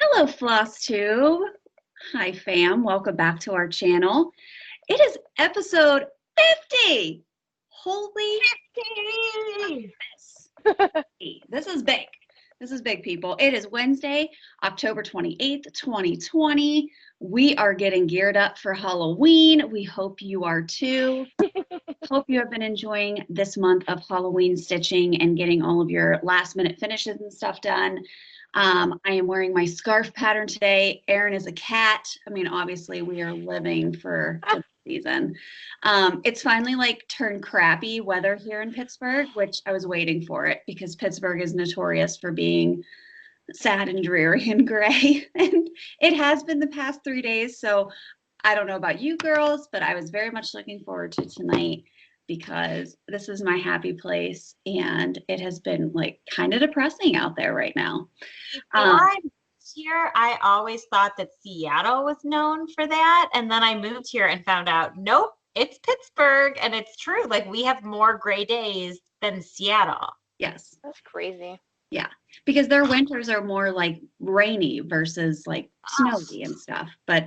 Hello, Flosstube. Hi, fam. Welcome back to our channel. It is episode 50. Holy 50! This is big. This is big, people. It is Wednesday, October 28th, 2020. We are getting geared up for Halloween. We hope you are too. Hope you have been enjoying this month of Halloween stitching and getting all of your last minute finishes and stuff done. I am wearing my scarf pattern today. Erin is a cat. I mean, obviously we are living for the season. It's finally like turned crappy weather here in Pittsburgh, which I was waiting for it because Pittsburgh is notorious for being sad and dreary and gray. And it has been the past 3 days. So I don't know about you girls, but I was very much looking forward to tonight because this is my happy place and it has been like kind of depressing out there right now. Before I moved here, I always thought that Seattle was known for that. And then I moved here and found out, nope, it's Pittsburgh. And it's true. Like, we have more gray days than Seattle. Yes. That's crazy. Yeah, because their winters are more like rainy versus like snowy and stuff. But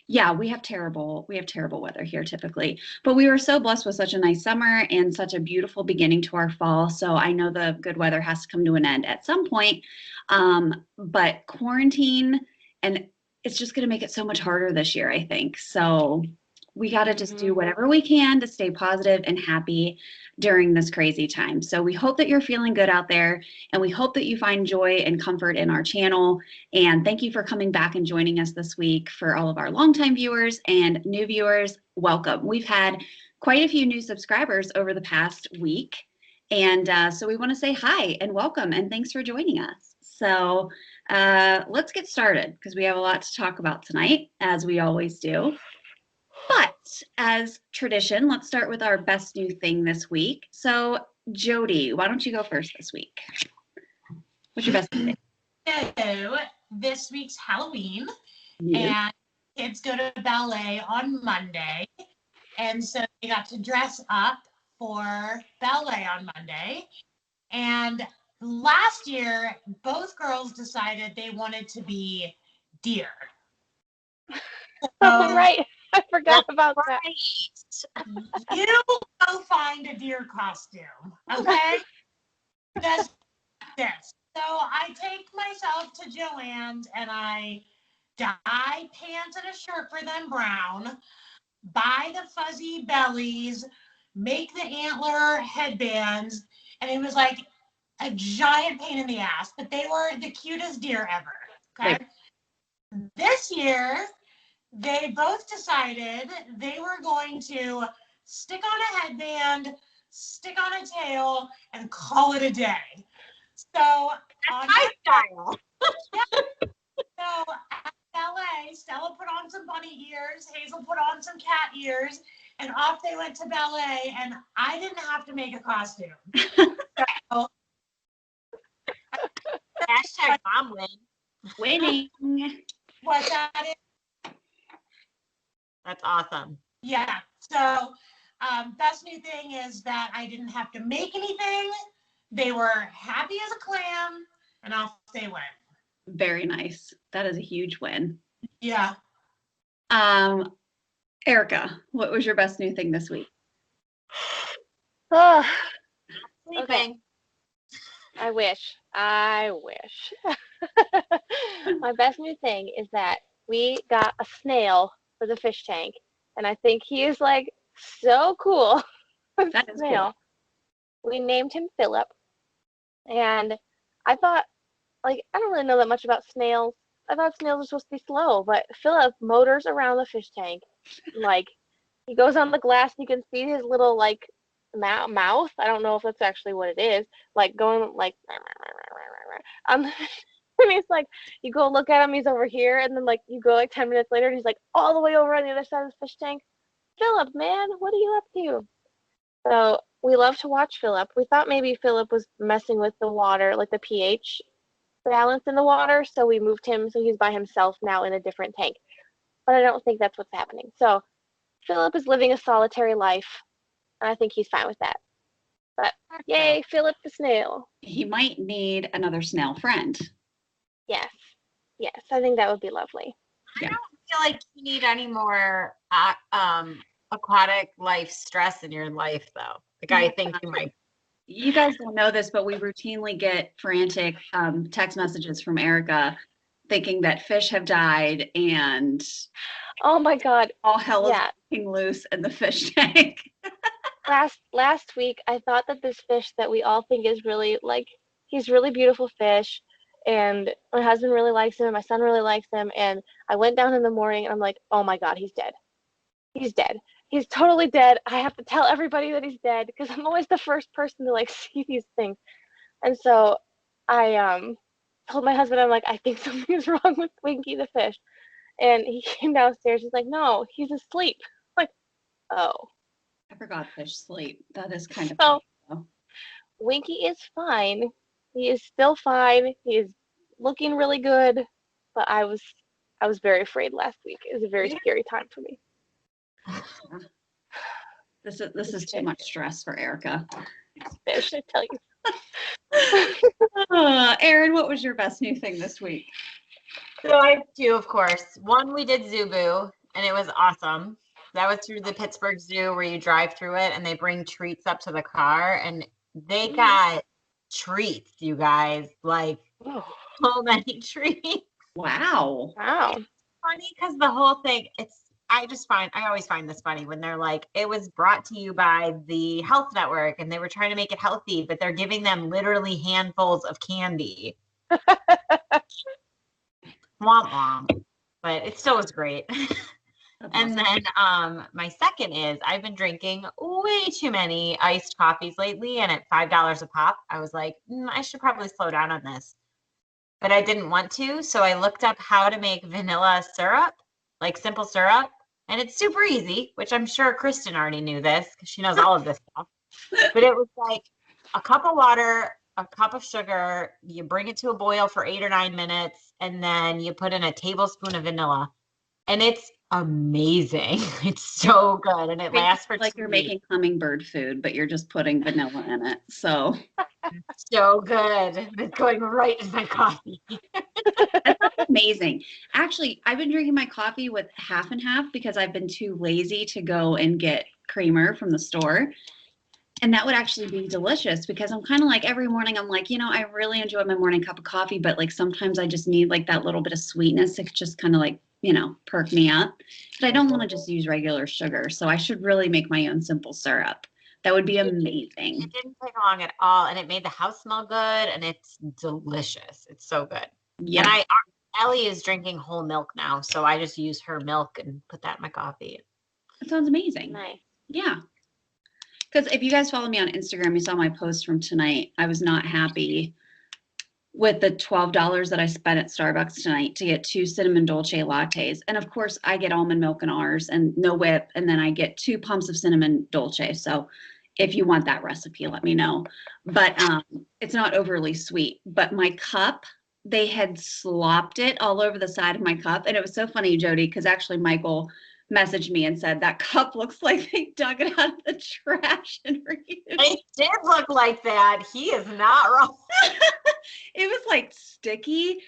yeah, we have terrible weather here typically. But we were so blessed with such a nice summer and such a beautiful beginning to our fall. So I know the good weather has to come to an end at some point. But quarantine, and it's just going to make it so much harder this year, I think. So we got to just do whatever we can to stay positive and happy during this crazy time. So we hope that you're feeling good out there, and we hope that you find joy and comfort in our channel. And thank you for coming back and joining us this week. For all of our longtime viewers and new viewers, welcome. We've had quite a few new subscribers over the past week. And so we want to say hi and welcome and thanks for joining us. So let's get started because we have a lot to talk about tonight, as we always do. But as tradition, let's start with our best new thing this week. So, Jody, why don't you go first this week? What's your best new thing? So, this week's Halloween, and kids go to ballet on Monday. And so they got to dress up for ballet on Monday. And last year, both girls decided they wanted to be deer. Oh, right. I forgot about that. You go find a deer costume, okay? That's this. So I take myself to Joann's and I dye pants and a shirt for them brown, buy the fuzzy bellies, make the antler headbands, and it was like a giant pain in the ass, but they were the cutest deer ever, okay? This year, they both decided they were going to stick on a headband, stick on a tail, and call it a day. So on my style. So at ballet, Stella put on some bunny ears, Hazel put on some cat ears, and off they went to ballet, and I didn't have to make a costume. So, Hashtag mom win. Winning. what's that? That's awesome. Yeah. So best new thing is that I didn't have to make anything. They were happy as a clam, and off they went. Very nice. That is a huge win. Yeah. Erica, what was your best new thing this week? Oh, Sleeping. okay. I wish. My best new thing is that we got a snail for the fish tank, and I think he is like so cool. That is Snail. cool. We named him Philip, and I thought, like, I don't really know that much about snails. I thought snails were supposed to be slow, but Philip motors around the fish tank. Like, he goes on the glass, and you can see his little, like, mouth. I don't know if that's actually what it is. Like, going, like, and he's like, you go look at him, he's over here, and then, like, you go, like, 10 minutes later, and he's, like, all the way over on the other side of the fish tank. Philip, man, what are you up to? So, we love to watch Philip. We thought maybe Philip was messing with the water, like the pH balance in the water, so we moved him so he's by himself now in a different tank. But I don't think that's what's happening. So Philip is living a solitary life, and I think he's fine with that. But yay, Philip the snail. He might need another snail friend. Yes. Yes, I think that would be lovely. I don't feel like you need any more aquatic life stress in your life, though. Like, I think you might. You guys don't know this, but we routinely get frantic text messages from Erica thinking that fish have died and Oh my God. all hell is Yeah. breaking loose in the fish tank. Last week, I thought that this fish that we all think is really like, he's really beautiful fish, and my husband really likes him, and my son really likes him, and I went down in the morning and I'm like, oh my God, he's dead. He's dead. He's totally dead. I have to tell everybody that he's dead because I'm always the first person to like see these things. And so I told my husband, I'm like, I think something's wrong with Winky the fish. And he came downstairs. He's like, no, he's asleep. I'm like, oh. I forgot fish sleep. That is kind of So funny, though. Winky is fine. He is still fine. He is looking really good. But I was very afraid last week. It was a very scary time for me. This is too much stress for Erica. Fish, I tell you. Erin, what was your best new thing this week? So I have two, of course. One, we did Zubu, and it was awesome. That was through the Pittsburgh Zoo where you drive through it and they bring treats up to the car, and they got treats, you guys, like so many treats. Wow. Funny because the whole thing, I always find this funny when they're like, it was brought to you by the Health Network and they were trying to make it healthy, but they're giving them literally handfuls of candy. Womp womp. But it still was great. And then my second is I've been drinking way too many iced coffees lately, and at $5 a pop, I was like, I should probably slow down on this. But I didn't want to, so I looked up how to make vanilla syrup, like simple syrup, and it's super easy, which I'm sure Kristen already knew this because she knows all of this stuff. But it was like a cup of water, a cup of sugar, you bring it to a boil for 8 or 9 minutes, and then you put in a tablespoon of vanilla. And it's amazing. It's so good. And it lasts for like you're making hummingbird food, but you're just putting vanilla in it. So so good. It's going right in my coffee. That's amazing. Actually, I've been drinking my coffee with half and half because I've been too lazy to go and get creamer from the store. And that would actually be delicious because I'm kind of like every morning I'm like, I really enjoy my morning cup of coffee, but like sometimes I just need like that little bit of sweetness to just kind of like, perk me up. But I don't want to just use regular sugar. So I should really make my own simple syrup. That would be amazing. It didn't take long at all. And it made the house smell good. And it's delicious. It's so good. Yeah. And Ellie is drinking whole milk now. So I just use her milk and put that in my coffee. That sounds amazing. Nice. Yeah. Because if you guys follow me on Instagram, you saw my post from tonight. I was not happy with the $12 that I spent at Starbucks tonight to get 2 cinnamon dolce lattes. And of course, I get almond milk in ours and no whip. And then I get 2 pumps of cinnamon dolce. So if you want that recipe, let me know. But it's not overly sweet. But my cup, they had slopped it all over the side of my cup. And it was so funny, Jody, because actually Michael messaged me and said that cup looks like they dug it out of the trash and reused. It did look like that. He is not wrong. It was like sticky,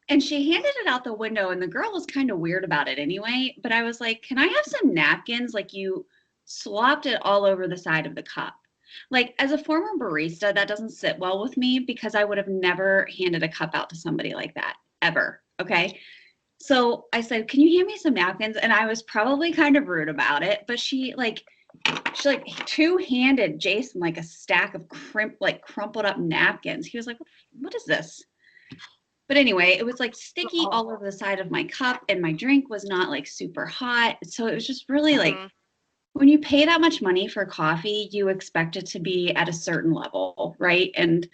and she handed it out the window, and the girl was kind of weird about it anyway. But I was like, can I have some napkins? Like, you slopped it all over the side of the cup. Like, as a former barista, that doesn't sit well with me because I would have never handed a cup out to somebody like that ever. Okay. So I said, can you hand me some napkins? And I was probably kind of rude about it, but she two-handed Jason like a stack of crumpled up napkins. He was like, what is this? But anyway, it was like sticky all over the side of my cup, and my drink was not like super hot. So it was just really like, when you pay that much money for coffee, you expect it to be at a certain level, right? And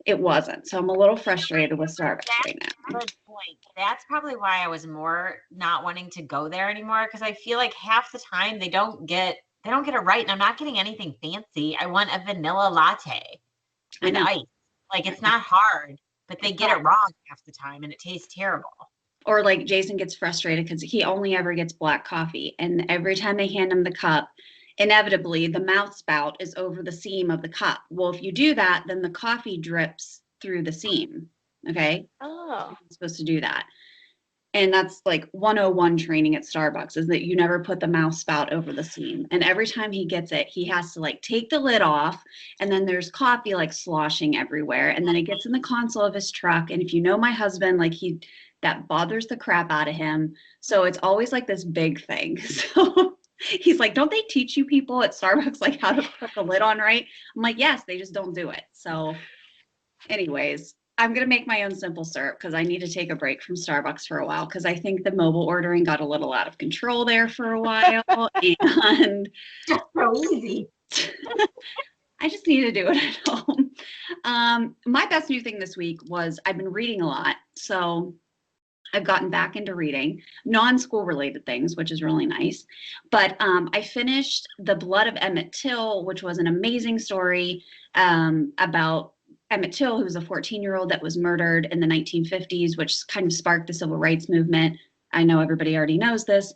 it wasn't. So I'm a little frustrated with Starbucks right now. Good point. That's probably why I was more not wanting to go there anymore, because I feel like half the time they don't get it right, and I'm not getting anything fancy. I want a vanilla latte with ice. Like, it's not hard, but they get it wrong half the time, and it tastes terrible. Or like Jason gets frustrated because he only ever gets black coffee, and every time they hand him the cup, inevitably the mouth spout is over the seam of the cup. Well, if you do that, then the coffee drips through the seam. Okay. Oh. You're supposed to do that. And that's like 101 training at Starbucks is that you never put the mouth spout over the seam. And every time he gets it, he has to like take the lid off, and then there's coffee like sloshing everywhere. And then it gets in the console of his truck. And if you know my husband, like that bothers the crap out of him. So it's always like this big thing. So he's like, don't they teach you people at Starbucks like how to put the lid on right? I'm like, yes, they just don't do it. So anyways, I'm going to make my own simple syrup because I need to take a break from Starbucks for a while because I think the mobile ordering got a little out of control there for a while. And Just so easy. I just need to do it at home. My best new thing this week was I've been reading a lot. So I've gotten back into reading non-school related things, which is really nice. But I finished The Blood of Emmett Till, which was an amazing story about Emmett Till, who was a 14-year-old that was murdered in the 1950s, which kind of sparked the civil rights movement. I know everybody already knows this,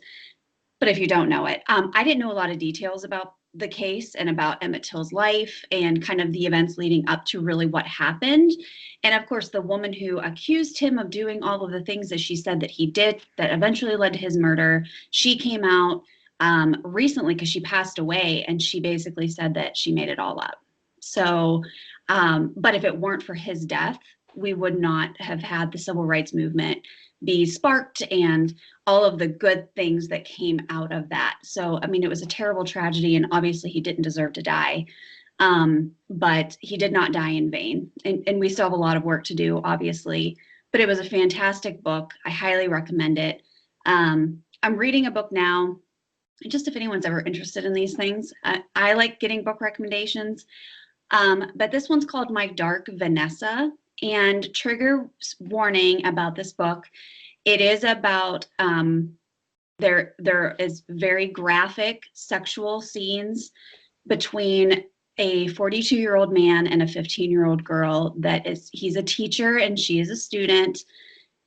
but if you don't know it, I didn't know a lot of details about the case and about Emmett Till's life and kind of the events leading up to really what happened. And of course, the woman who accused him of doing all of the things that she said that he did that eventually led to his murder, she came out recently because she passed away, and she basically said that she made it all up. So, but if it weren't for his death, we would not have had the civil rights movement be sparked and all of the good things that came out of that. So, I mean, it was a terrible tragedy, and obviously he didn't deserve to die. But he did not die in vain. And we still have a lot of work to do, obviously. But it was a fantastic book. I highly recommend it. I'm reading a book now, just if anyone's ever interested in these things. I like getting book recommendations. But this one's called My Dark Vanessa. And trigger warning about this book. It is about there is very graphic sexual scenes between a 42-year-old man and a 15-year-old girl. He's a teacher and she is a student.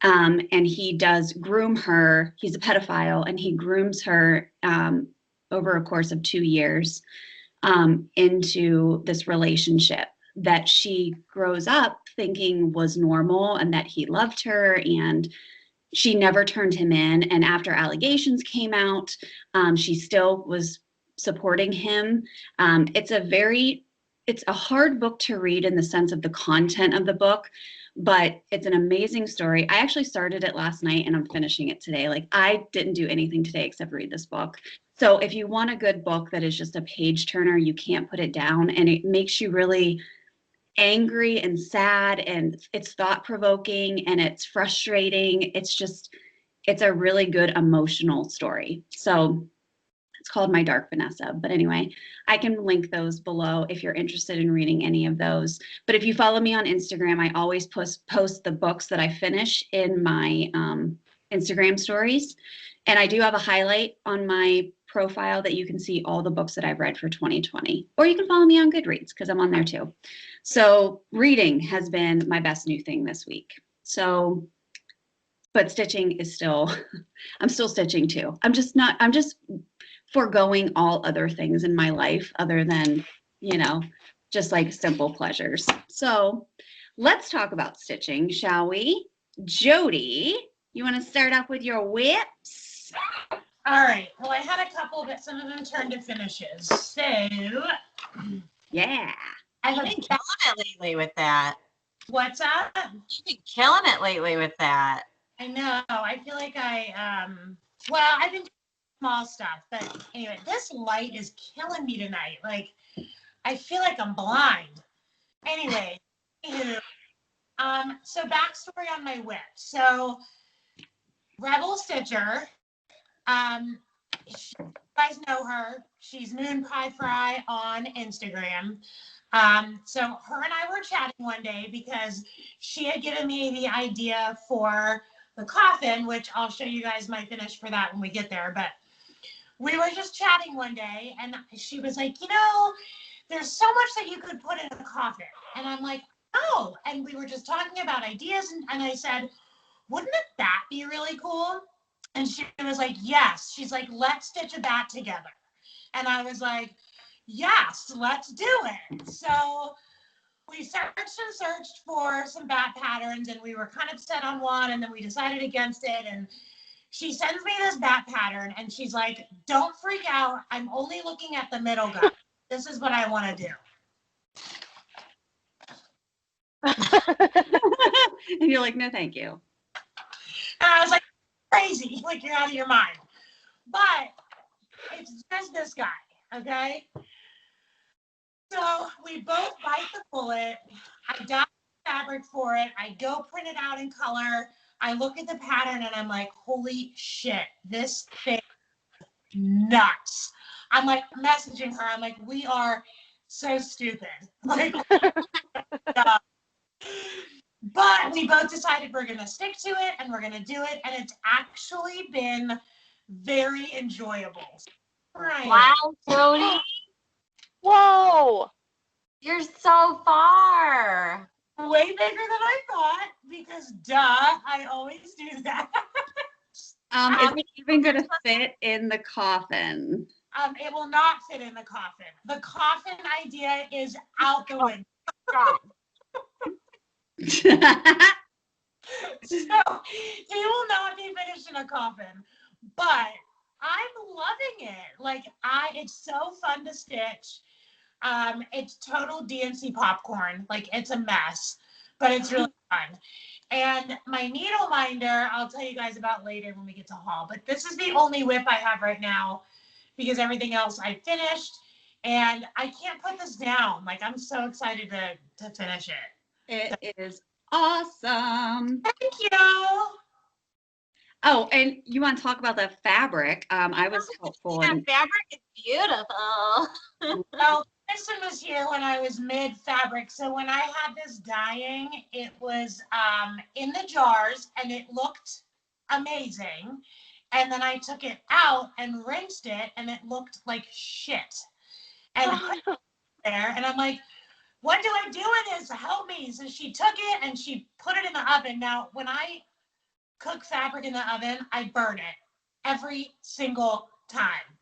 And he does groom her. He's a pedophile, and he grooms her over a course of 2 years into this relationship that she grows up thinking was normal and that he loved her, and she never turned him in. And after allegations came out, she still was supporting him. It's a hard book to read in the sense of the content of the book, but it's an amazing story. I actually started it last night and I'm finishing it today. Like, I didn't do anything today except read this book. So if you want a good book that is just a page turner, you can't put it down, and it makes you really angry and sad, and it's thought-provoking and it's frustrating. It's a really good emotional story. So it's called My Dark Vanessa. But anyway, I can link those below if you're interested in reading any of those. But if you follow me on Instagram, I always post the books that I finish in my Instagram stories. And I do have a highlight on my profile that you can see all the books that I've read for 2020. Or you can follow me on Goodreads because I'm on there too. So reading has been my best new thing this week. So, but stitching is still, I'm still stitching too. I'm just foregoing all other things in my life other than, just like simple pleasures. So let's talk about stitching, shall we? Jody, you want to start off with your whips? All right. Well, I had a couple, but some of them turned to finishes. So, yeah. I've been killing it lately with that. What's up? You've been killing it lately with that. I know. I feel like I've been doing small stuff, but anyway, this light is killing me tonight. Like, I feel like I'm blind. Anyway, so backstory on my whip. So, Rebel Stitcher, you guys know her. She's Moon Pie Fry on Instagram. So her and I were chatting one day because she had given me the idea for the coffin, which I'll show you guys my finish for that when we get there. But we were just chatting one day and she was like, there's so much that you could put in a coffin. And I'm like, oh, and we were just talking about ideas. And I said, wouldn't that be really cool? And she was like, yes. She's like, let's stitch a bat together. And I was like, yes, let's do it. So we searched and searched for some bat patterns, and we were kind of set on one, and then we decided against it. And she sends me this bat pattern, and she's like, "Don't freak out. I'm only looking at the middle guy. This is what I want to do." And you're like, no, thank you. And I was like, crazy, like you're out of your mind. But it's just this guy, okay? So we both bite the bullet. I dye fabric for it. I go print it out in color. I look at the pattern and I'm like, holy shit, this thing is nuts. I'm like messaging her. I'm like, we are so stupid. Like, but we both decided we're going to stick to it and we're going to do it. And it's actually been very enjoyable. Right. Wow, Jody, Whoa! you're so far. Way bigger than I thought because duh, I always do that. Is it even going to fit in the coffin? It will not fit in the coffin. The coffin idea is out the window. God. So it will not be finished in a coffin. But I'm loving it. Like it's so fun to stitch. It's total DNC popcorn. Like it's a mess, but it's really fun. And my needle minder, I'll tell you guys about later when we get to haul. But this is the only whip I have right now because everything else I finished. And I can't put this down. Like I'm so excited to finish it. It is awesome. Thank you. Oh, and you want to talk about the fabric? I was helpful. That In, fabric is beautiful. Well, Kristen was here when I was mid fabric. So when I had this dyeing, it was in the jars and it looked amazing. And then I took it out and rinsed it and it looked like shit. And I put it there and I'm like, what do I do with this? Help me. So she took it and she put it in the oven. Now, when I cook fabric in the oven, I burn it every single time.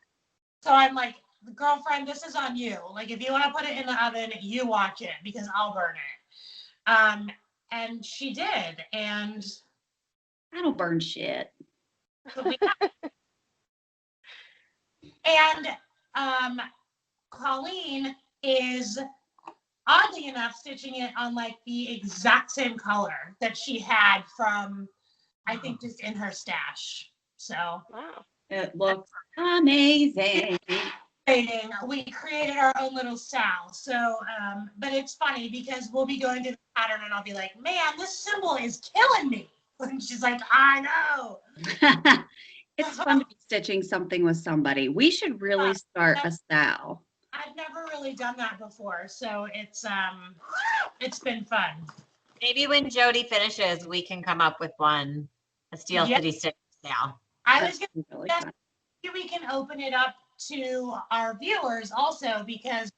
So I'm like, girlfriend, this is on you. Like, if you want to put it in the oven, you watch it because I'll burn it. And she did. And I don't burn shit. and Colleen is oddly enough stitching it on like the exact same color that she had from, I think, just in her stash. So Wow. It looks amazing. we created our own little style. So, but it's funny because we'll be going through the pattern and I'll be like, man, this symbol is killing me. And she's like, I know. It's fun to be stitching something with somebody. We should really start a style. I've never really done that before. So it's been fun. Maybe when Jody finishes, we can come up with one, a Steel City stitch style. I was That's going really to fun. we can open it up to our viewers also because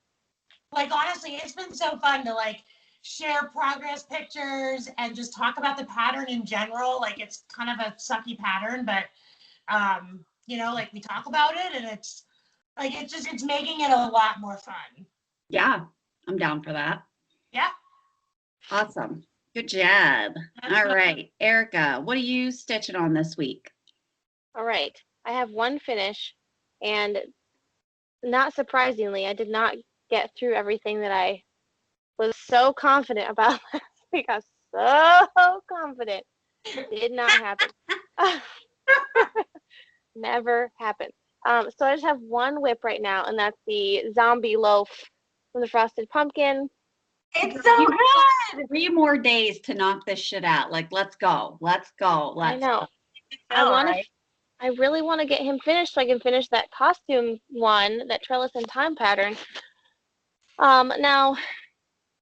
like honestly it's been so fun to like share progress pictures and just talk about the pattern in general. Like it's kind of a sucky pattern, but you know, like we talk about it and it's like it's making it a lot more fun. Yeah, I'm down for that. Yeah. Awesome. Good job. All right, Erica, what are you stitching on this week? All right. I have one finish, and not surprisingly, I did not get through everything that I was so confident about last week. I was so confident. Did not happen. Never happened. So I just have one whip right now, and that's the zombie loaf from the Frosted Pumpkin. It's so good. 3 more days to knock this shit out. Like, let's go. Let's go. I Let's know. go. I really want to get him finished so I can finish that costume one, that trellis and time pattern. Now,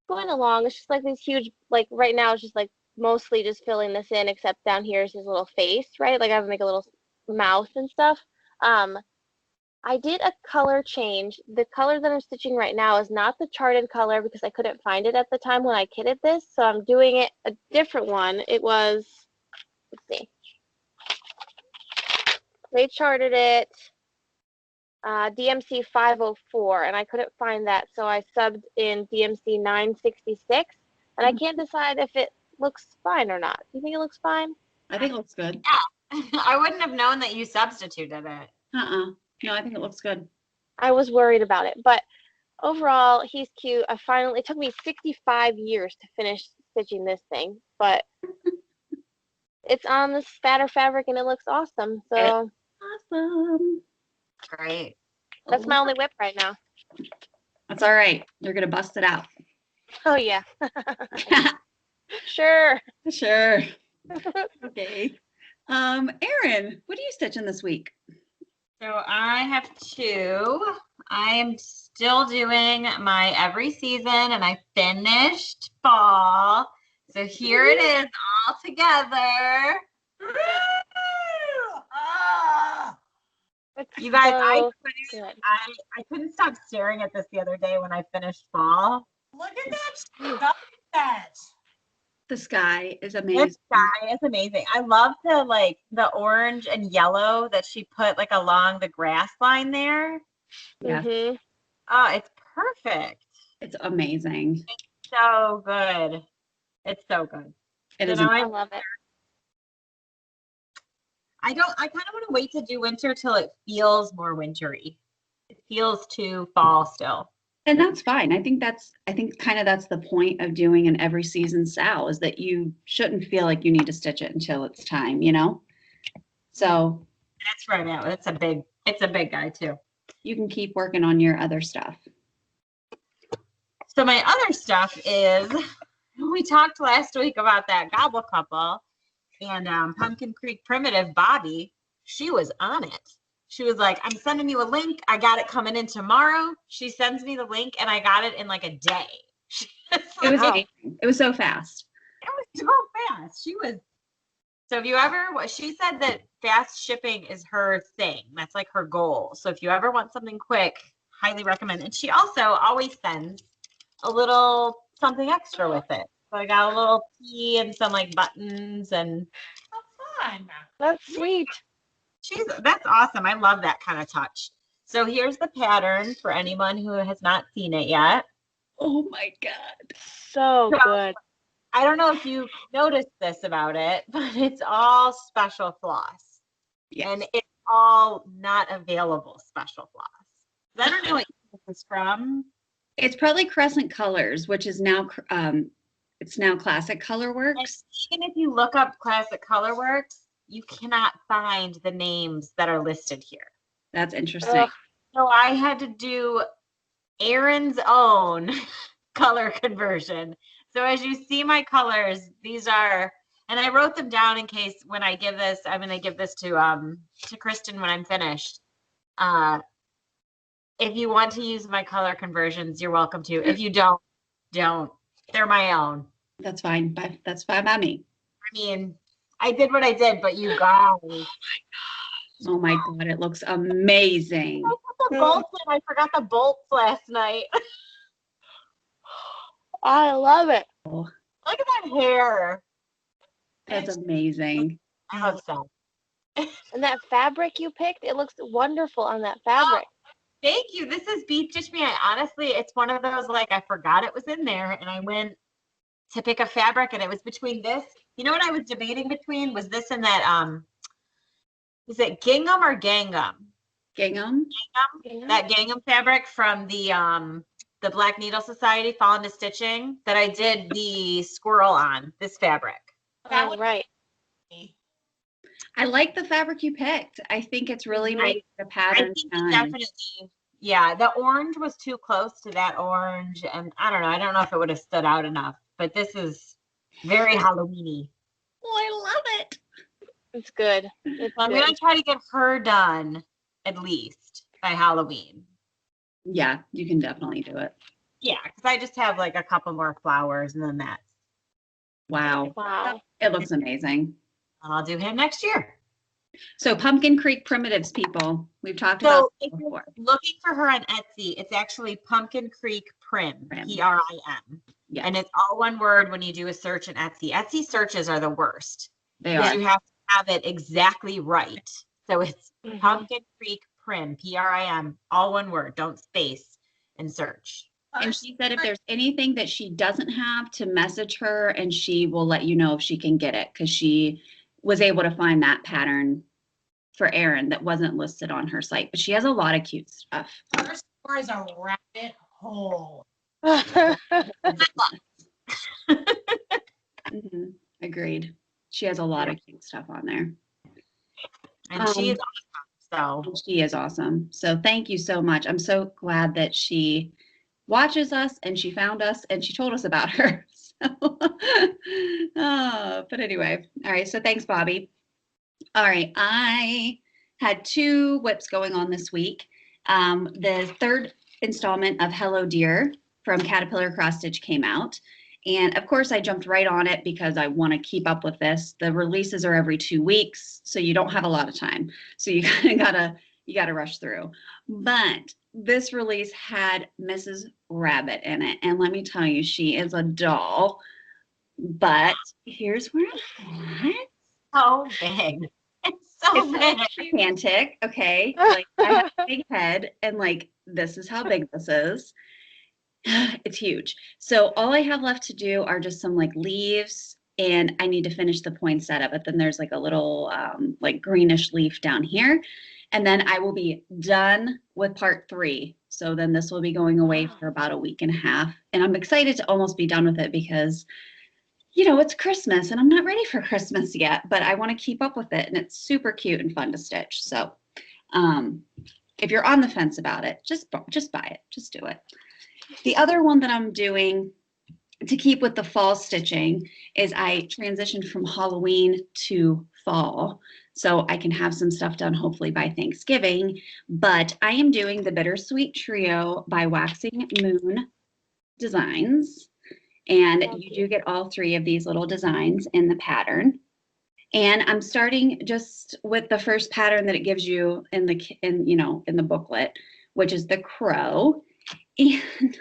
going along, it's just like these huge, like right now it's just like mostly just filling this in, except down here is his little face, right? Like I have to make a little mouth and stuff. I did a color change. The color that I'm stitching right now is not the charted color because I couldn't find it at the time when I kitted this, so I'm doing it a different one. It was, let's see. They charted it DMC 504, and I couldn't find that, so I subbed in DMC 966, and I can't decide if it looks fine or not. Do you think it looks fine? I think it looks good. I wouldn't have known that you substituted it. No, I think it looks good. I was worried about it, but overall, he's cute. It took me 65 years to finish stitching this thing, but it's on the spatter fabric and it looks awesome. So Awesome. Great. that's my only whip right now. That's all right. You're gonna bust it out. Oh yeah. Sure. Sure. Okay. Erin, what are you stitching this week? So I have two. I am still doing my every season and I finished fall. So here it is all together. It's You guys, so good. I couldn't stop staring at this the other day when I finished fall. Look at that sunset. The sky is This amazing. sky is amazing. I love the orange and yellow that she put like along the grass line there. Yeah, Mhm. Oh, it's perfect. it's amazing. So good. It's so good. It You is. know, I love it. I kind of want to wait to do winter till it feels more wintry. It feels too fall still. And that's fine. I think kind of that's the point of doing an every season Sal, is that you shouldn't feel like you need to stitch it until it's time, you know? So That's right now. It's a big guy too. you can keep working on your other stuff. So my other stuff is, we talked last week about that gobble couple and Pumpkin Creek Primitive Bobby. She was on it. She was like, I'm sending you a link. I got it coming in tomorrow. She sends me the link and I got it in like a day. It was so fast. It was so fast. So if you ever, she said that fast shipping is her thing. That's like her goal. So if you ever want something quick, highly recommend. And she also always sends a little something extra with it. So I got a little tea and some like buttons and Fun. That's sweet. that's awesome. I love that kind of touch. So here's the pattern for anyone who has not seen it yet. Oh my God. So good. I don't know if you noticed this about it, but it's all special floss. Yes. And it's all not available special floss. I don't know what this is from. It's probably Crescent Colors, which is now it's now Classic And Colorworks. even if you look up Classic Colorworks, you cannot find the names that are listed here. That's interesting. Ugh. So I had to do Erin's own color conversion. So as you see my colors, these are, and I wrote them down in case when I give this, I'm going to give this to Kristen when I'm finished. If you want to use my color conversions, you're welcome to. If you don't. They're my own. That's fine. That's fine by me. I mean, I did what I did, but you guys. Oh my God, it looks amazing. I put the bolts in. I forgot the bolts last night. I love it. Oh, Look at that hair. that's amazing. I'm obsessed. And that fabric you picked, it looks wonderful on that fabric. Thank you. This is Beef Stitch Me. Honestly, it's one of those, like, I forgot it was in there, and I went to pick a fabric, and it was between this. You know what I was debating between? Was this and that, is it gingham or gingham? Gingham? Yeah. That gingham fabric from the Black Needle Society Fall into Stitching that I did the squirrel on, this fabric. That Oh, would right. be I like the fabric you picked. I think it's really I- made the I pattern think shine. definitely, yeah, the orange was too close to that orange, and I don't know if it would have stood out enough, but this is very Halloween-y. Oh, I love it. It's good. It's I'm good. gonna try to get her done at least by Halloween. Yeah, you can definitely do it. Yeah, because I just have like a couple more flowers and then that's. Wow. Wow. It looks amazing. And I'll do him next year. So Pumpkin Creek Primitives, people. We've talked So about if this you're before. looking for her on Etsy, it's actually Pumpkin Creek Prim, Prim. P-R-I-M. Yeah. And it's all one word when you do a search in Etsy. Etsy searches are the worst. They Because are. you have to have it exactly right. So it's Mhm. Pumpkin Creek Prim, Prim, all one word, don't space and search. And she said if there's anything that she doesn't have, to message her and she will let you know if she can get it, because she was able to find that pattern for Erin that wasn't listed on her site. But she has a lot of cute stuff. Her store is a rabbit hole. Mhm, agreed. She has a lot of cute stuff on there. And she is awesome. So She is awesome. So thank you so much. I'm so glad that she watches us and she found us and she told us about her. So, but anyway, all right. So thanks, Bobby. All right. I had 2 whips going on this week. The 3rd installment of Hello Dear from Caterpillar Cross Stitch came out. And of course, I jumped right on it because I want to keep up with this. The releases are every 2 weeks, so you don't have a lot of time. So you kind of gotta rush through. But this release had Mrs. Rabbit in it, and let me tell you, she is a doll. But here's where I'm at. so big. It's so big. Gigantic, okay? Like I have a big head, and like this is how big this is. It's huge. So all I have left to do are just some like leaves, and I need to finish the poinsettia, but then there's like a little like greenish leaf down here. And then I will be done with part 3. So then this will be going away for about a week and a half. And I'm excited to almost be done with it because, you know, it's Christmas and I'm not ready for Christmas yet, but I want to keep up with it. And it's super cute and fun to stitch. So if you're on the fence about it, just buy it. Just do it. The other one that I'm doing to keep with the fall stitching is I transitioned from Halloween to fall, so I can have some stuff done hopefully by Thanksgiving. But I am doing the Bittersweet Trio by Waxing Moon Designs, and you do get all 3 of these little designs in the pattern. And I'm starting just with the first pattern that it gives you in the booklet, which is the crow. And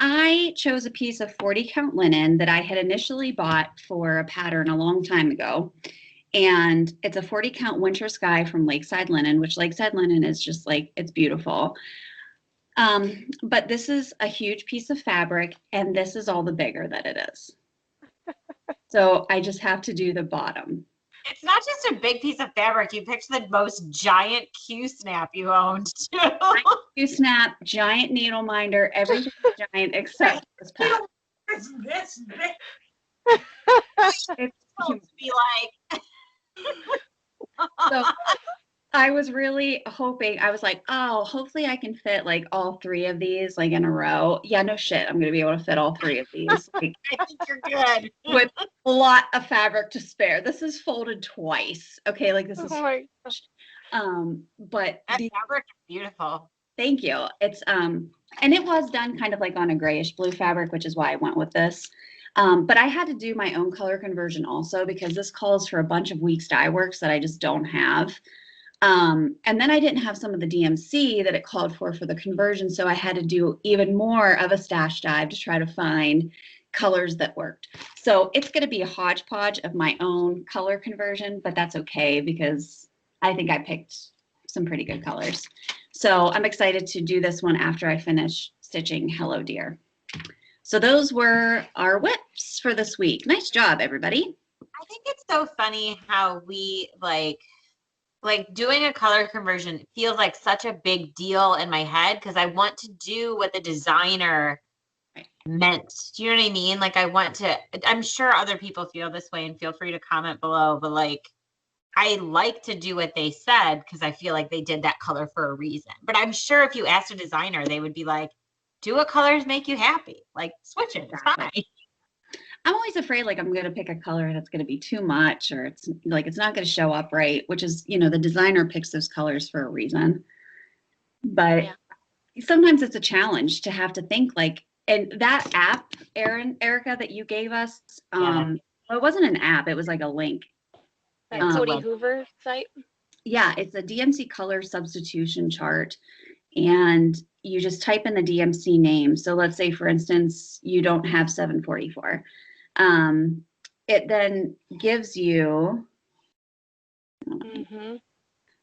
I chose a piece of 40 count linen that I had initially bought for a pattern a long time ago. And it's a 40 count Winter Sky from Lakeside Linen, which Lakeside Linen is just like, it's beautiful. But this is a huge piece of fabric, and this is all the bigger that it is. So I just have to do the bottom. It's not just a big piece of fabric. You picked the most giant Q-snap you owned, too. Q-snap, giant needle minder, everything giant except this pattern. It's this big. It's Supposed to be like. So I was really hoping, I was like, oh, hopefully I can fit like all 3 of these like in a row. Yeah, no shit. I'm going to be able to fit all 3 of these. Like, I think you're good. with a lot of fabric to spare. This is folded twice. Okay, like this is Oh my gosh. but That fabric is beautiful. thank you. It's and it was done kind of like on a grayish blue fabric, which is why I went with this. But I had to do my own color conversion also because this calls for a bunch of weeks dye works that I just don't have. And then I didn't have some of the DMC that it called for the conversion, so I had to do even more of a stash dive to try to find colors that worked. So it's going to be a hodgepodge of my own color conversion, but that's okay because I think I picked some pretty good colors. So I'm excited to do this one after I finish stitching Hello Dear. So those were our whips for this week. Nice job, everybody. I think it's so funny how we like doing a color conversion feels like such a big deal in my head because I want to do what the designer meant. Do you know what I mean? Like I want to, I'm sure other people feel this way and feel free to comment below, but like I like to do what they said because I feel like they did that color for a reason. But I'm sure if you asked a designer, they would be like, do what colors make you happy. Like switch it. It's fine. I'm always afraid like I'm going to pick a color that's going to be too much or it's like it's not going to show up right, which is, you know, the designer picks those colors for a reason. But sometimes it's a challenge to have to think like, and that app, Erica, that you gave us, well, it wasn't an app, it was like a link. That Cody Hoover site? Yeah, it's a DMC color substitution chart. And you just type in the DMC name. So let's say, for instance, you don't have 744. It then gives you,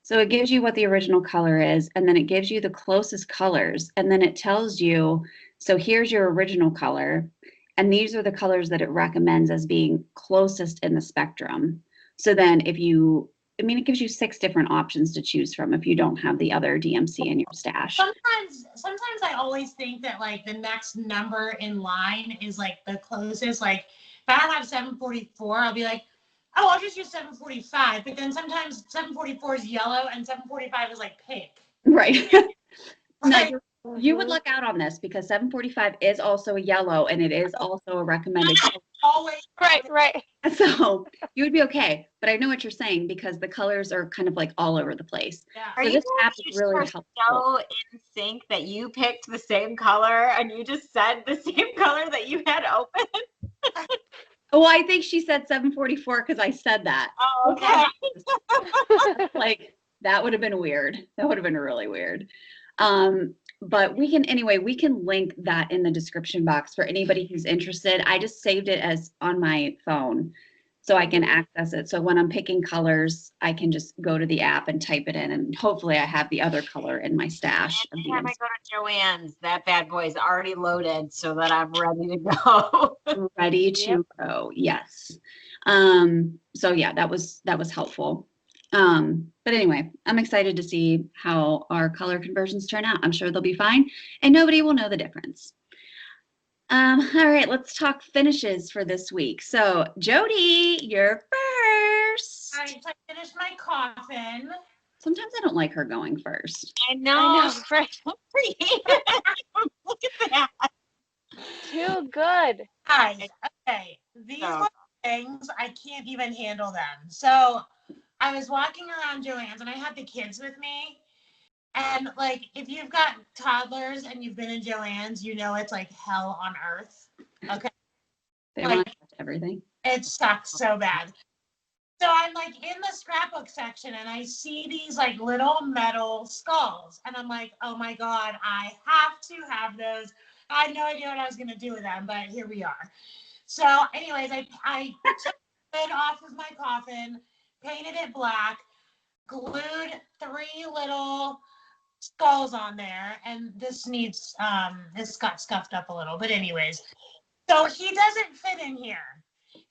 So it gives you what the original color is, and then it gives you the closest colors, and then it tells you, so here's your original color, and these are the colors that it recommends as being closest in the spectrum. So then if you, I mean, it gives you 6 different options to choose from if you don't have the other DMC in your stash. Sometimes I always think that like the next number in line is like the closest. Like if I don't have 744, I'll be like, oh, I'll just use 745. But then sometimes 744 is yellow and 745 is like pink. Right. No, Right? you would luck out on this because 745 is also a yellow and it is also a recommended color. Always. Right. So you would be okay. But I know what you're saying because the colors are kind of like all over the place. Yeah. Are So you this guys app is really helpful. so in sync that you picked the same color and you just said the same color that you had open? Well, I think she said 744 because I said that. Oh, okay. Like that would have been weird. That would have been really weird. But we can link that in the description box for anybody who's interested. I just saved it as on my phone so I can access it. So when I'm picking colors, I can just go to the app and type it in, and hopefully I have the other color in my stash. Anytime I go to Joann's, that bad boy is already loaded so that I'm ready to go. Ready to go. Yes. So yeah, that was helpful. But anyway, I'm excited to see how our color conversions turn out. I'm sure they'll be fine and nobody will know the difference. All right, let's talk finishes for this week. So Jody, you're first. All right, so I finished my coffin. Sometimes I don't like her going first. I know. Right. Look at that. Too good. Guys, okay, these So- little things, I can't even handle them. So I was walking around Joann's and I had the kids with me. And like, if you've got toddlers and you've been in Joann's, you know it's like hell on earth. Okay. They Like- want to touch everything. It sucks so bad. So I'm like in the scrapbook section and I see these like little metal skulls. And I'm like, oh my God, I have to have those. I had no idea what I was going to do with them, but here we are. So anyways, I took the lid off of my coffin, painted it black, glued 3 little skulls on there, and this got scuffed up a little, but anyways, so he doesn't fit in here.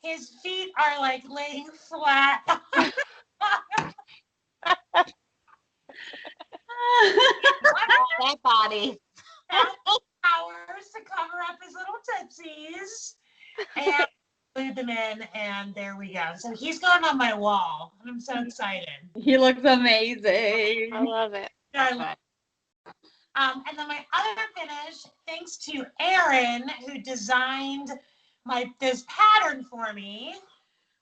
His feet are like laying flat. That body. Hours to cover up his little tootsies, and glued them in, and there we go. So he's going on my wall, and I'm so excited. He looks amazing. I love it. And then my other finish, thanks to Erin, who designed this pattern for me,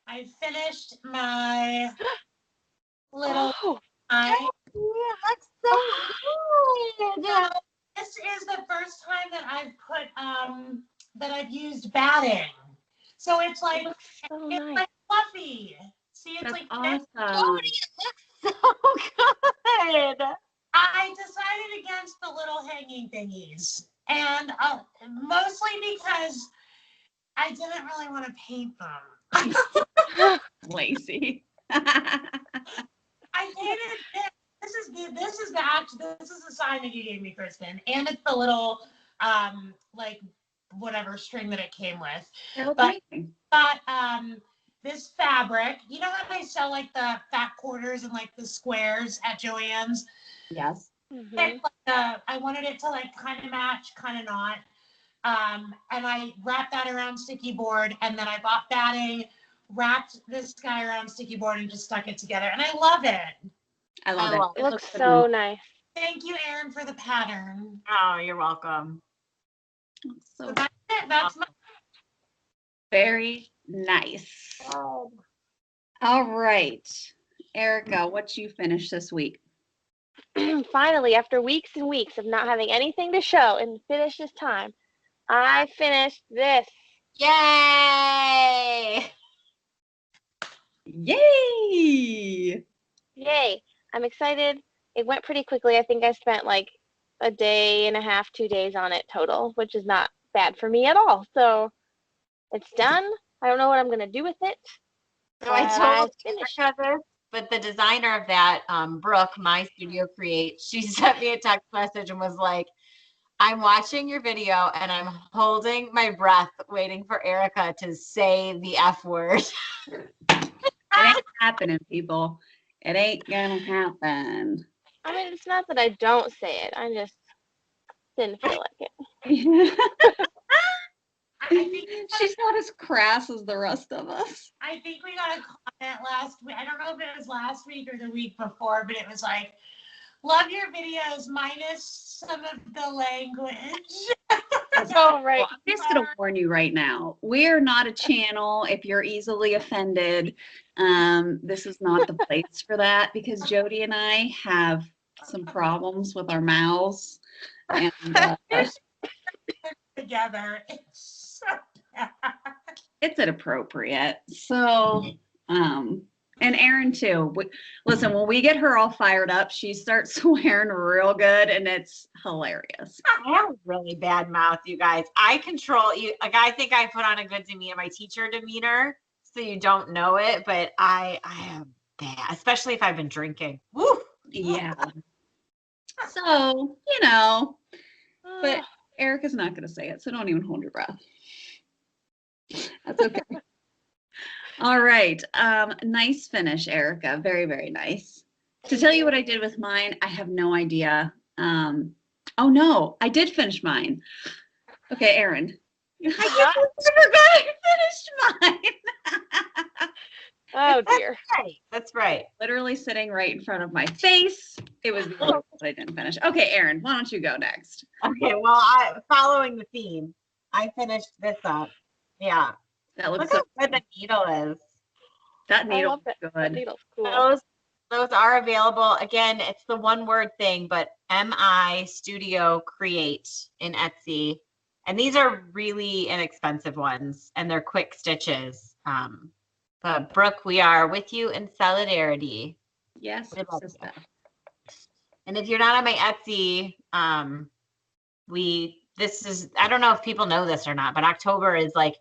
I finished my little Oh, eye. Yeah, that's so good. So this is the first time that I've put that I've used batting. So it's like it looks so it's nice. like fluffy. See, it's That's like awesome. So good. I decided against the little hanging thingies, and mostly because I didn't really want to paint them. Lacey. I painted this. This is the sign that you gave me, Kristen, and it's the little like whatever string that it came with. That looks But- amazing. But this fabric, you know how they sell like the fat quarters and like the squares at Joann's? Yes. Mhm. I wanted it to like kind of match, kind of not. And I wrapped that around sticky board, and then I bought batting, wrapped this guy around sticky board, and just stuck it together. And I love it. I love I love it. It looks good. so nice. Thank you, Erin, for the pattern. Oh, you're welcome. So So that's it. That's my very nice. All right. Erica, what you finished this week? Finally, after weeks and weeks of not having anything to show and finish this time, I finished this. Yay! Yay! Yay. I'm excited. It went pretty quickly. I think I spent like a day and a half, 2 days on it total, which is not bad for me at all. So it's done. I don't know what I'm going to do with it. So I But told finished. Erica this, but the designer of that, Brooke, my Studio Create, she sent me a text message and was like, I'm watching your video and I'm holding my breath waiting for Erica to say the F word. It ain't happening, people. It ain't gonna happen. I mean, it's not that I don't say it. I just didn't feel like it. I think She's not as crass as the rest of us. I think we got a comment last week. I don't know if it was last week or the week before, but it was like, love your videos minus some of the language. Oh, right. Well, I'm just gonna warn you right now. We are not a channel. If you're easily offended, this is not the place for that because Jody and I have some problems with our mouths, and Together. It's so bad. it's inappropriate. So, and Erin too. Listen, when we get her all fired up, she starts swearing real good, and it's hilarious. I have a really bad mouth, you guys. I control you. Like, I think I put on a good demeanor, my teacher demeanor, so you don't know it, but I am bad, especially if I've been drinking. Woo! Yeah. So, but Erica's not going to say it, so don't even hold your breath. That's okay. All right. Nice finish, Erica. Very, very nice. To tell you what I did with mine, I have no idea. Oh no, I did finish mine. Okay, Erin. I forgot I finished mine. Oh, dear. That's right. Literally sitting right in front of my face. It was the only one that I didn't finish. Okay, Erin, why don't you go next? Okay, well, following the theme, I finished this up. Yeah. That looks Look so how good the needle is. that I needle love is that. good. That needle's cool. Those are available. Again, it's the one word thing, but MI Studio Create in Etsy. And these are really inexpensive ones and they're quick stitches. But Brooke, we are with you in solidarity. Yes, We love sister. you. And if you're not on my Etsy, I don't know if people know this or not, but October is like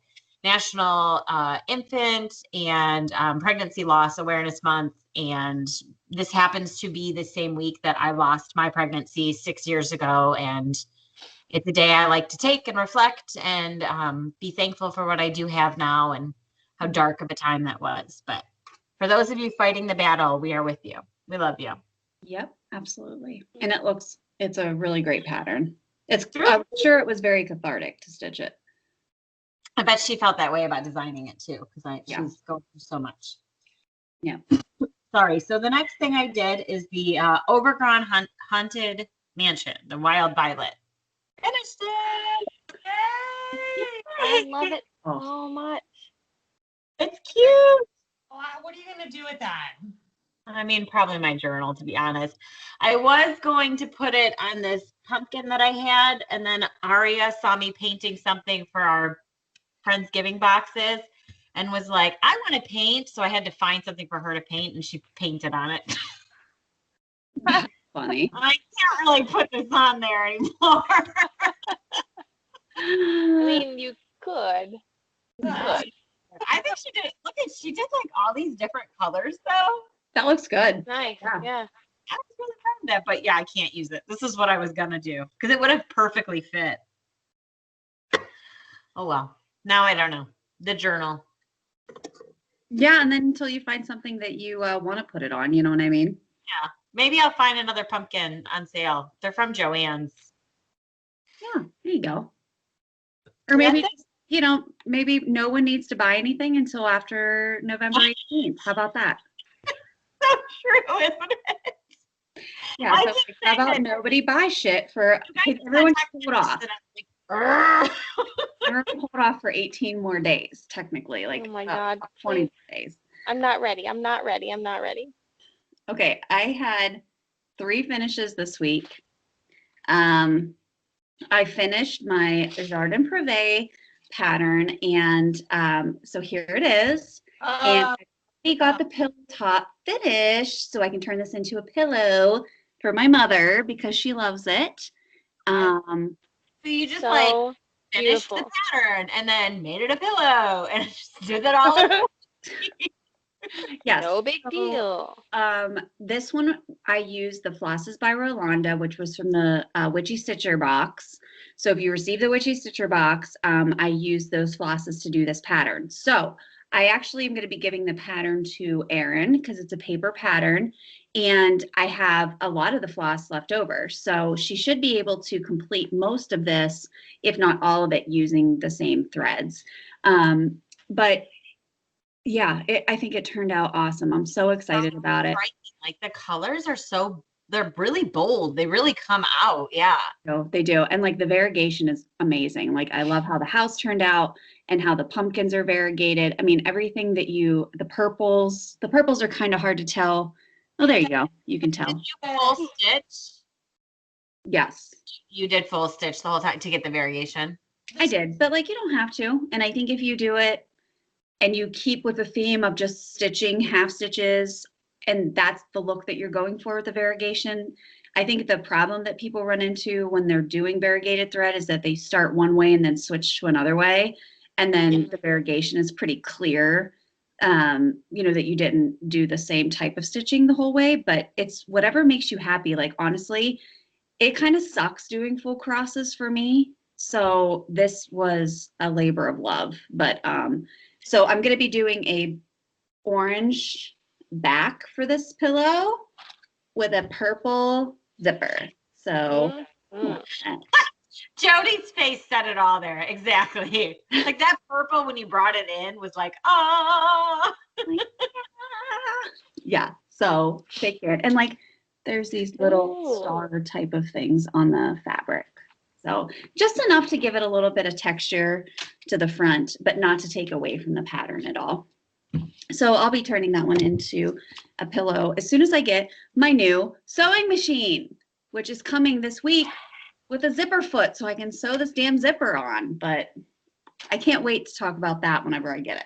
National Infant and Pregnancy Loss Awareness Month. And this happens to be the same week that I lost my pregnancy 6 years ago. And it's a day I like to take and reflect and be thankful for what I do have now and how dark of a time that was. But for those of you fighting the battle, we are with you. We love you. Yep, absolutely. And it's a really great pattern. I'm sure it was very cathartic to stitch it. I bet she felt that way about designing it too, because she's going through so much. Yeah. Sorry. So the next thing I did is the Overgrown Haunted Mansion, the Wild Violet. Finished it! Yay! I love it Oh. so much. It's cute. What are you going to do with that? I mean, probably my journal, to be honest. I was going to put it on this pumpkin that I had, and then Aria saw me painting something for our Friendsgiving boxes and was like, I want to paint. So I had to find something for her to paint, and she painted on it. Funny. I can't really put this on there anymore. I mean, you could. I think she did. She did like all these different colors though. That looks good. Nice. Yeah. Yeah. I was really proud of that, but yeah, I can't use it. This is what I was gonna do because it would have perfectly fit. Oh well. Now I don't know. The journal. Yeah, and then until you find something that you want to put it on, you know what I mean? Yeah. Maybe I'll find another pumpkin on sale. They're from Joann's. Yeah, there you go. Or maybe, maybe no one needs to buy anything until after November 18th. How about that? So true, isn't it? Yeah, so how about nobody buy shit for, everyone hold off. Everyone hold off for 18 more days, technically. Like, Oh my God. 20 Please. days. I'm not ready. Okay, I had 3 finishes this week. I finished my Jardin Privé pattern, and so here it is. And I got the pillow top finished, so I can turn this into a pillow for my mother because she loves it. So you just like finished the pattern and then made it a pillow and just did that all. Yes. No big So, deal. This one, I used the Flosses by Rolanda, which was from the Witchy Stitcher box. So if you receive the Witchy Stitcher box, I used those flosses to do this pattern. So I actually am going to be giving the pattern to Erin because it's a paper pattern, and I have a lot of the floss left over. So she should be able to complete most of this, if not all of it, using the same threads. But yeah, I think it turned out awesome. I'm so excited about it. Like the colors are they're really bold. They really come out. Yeah. So they do. And like the variegation is amazing. Like I love how the house turned out and how the pumpkins are variegated. I mean, everything that the purples are kind of hard to tell. Oh, there you go. You can tell. Did you full stitch? Yes. You did full stitch the whole time to get the variation. I did, but like you don't have to. And I think if you do it and you keep with the theme of just stitching half stitches, and that's the look that you're going for with the variegation. I think the problem that people run into when they're doing variegated thread is that they start one way and then switch to another way. And then the variegation is pretty clear, that you didn't do the same type of stitching the whole way, but it's whatever makes you happy. Like, honestly, it kind of sucks doing full crosses for me. So this was a labor of love, but, so I'm going to be doing a orange back for this pillow with a purple zipper. So Jody's face said it all there. Exactly. Like that purple when you brought it in was like, oh. Yeah. So take care. And like there's these little star type of things on the fabric. So just enough to give it a little bit of texture to the front, but not to take away from the pattern at all. So I'll be turning that one into a pillow as soon as I get my new sewing machine, which is coming this week with a zipper foot so I can sew this damn zipper on. But I can't wait to talk about that whenever I get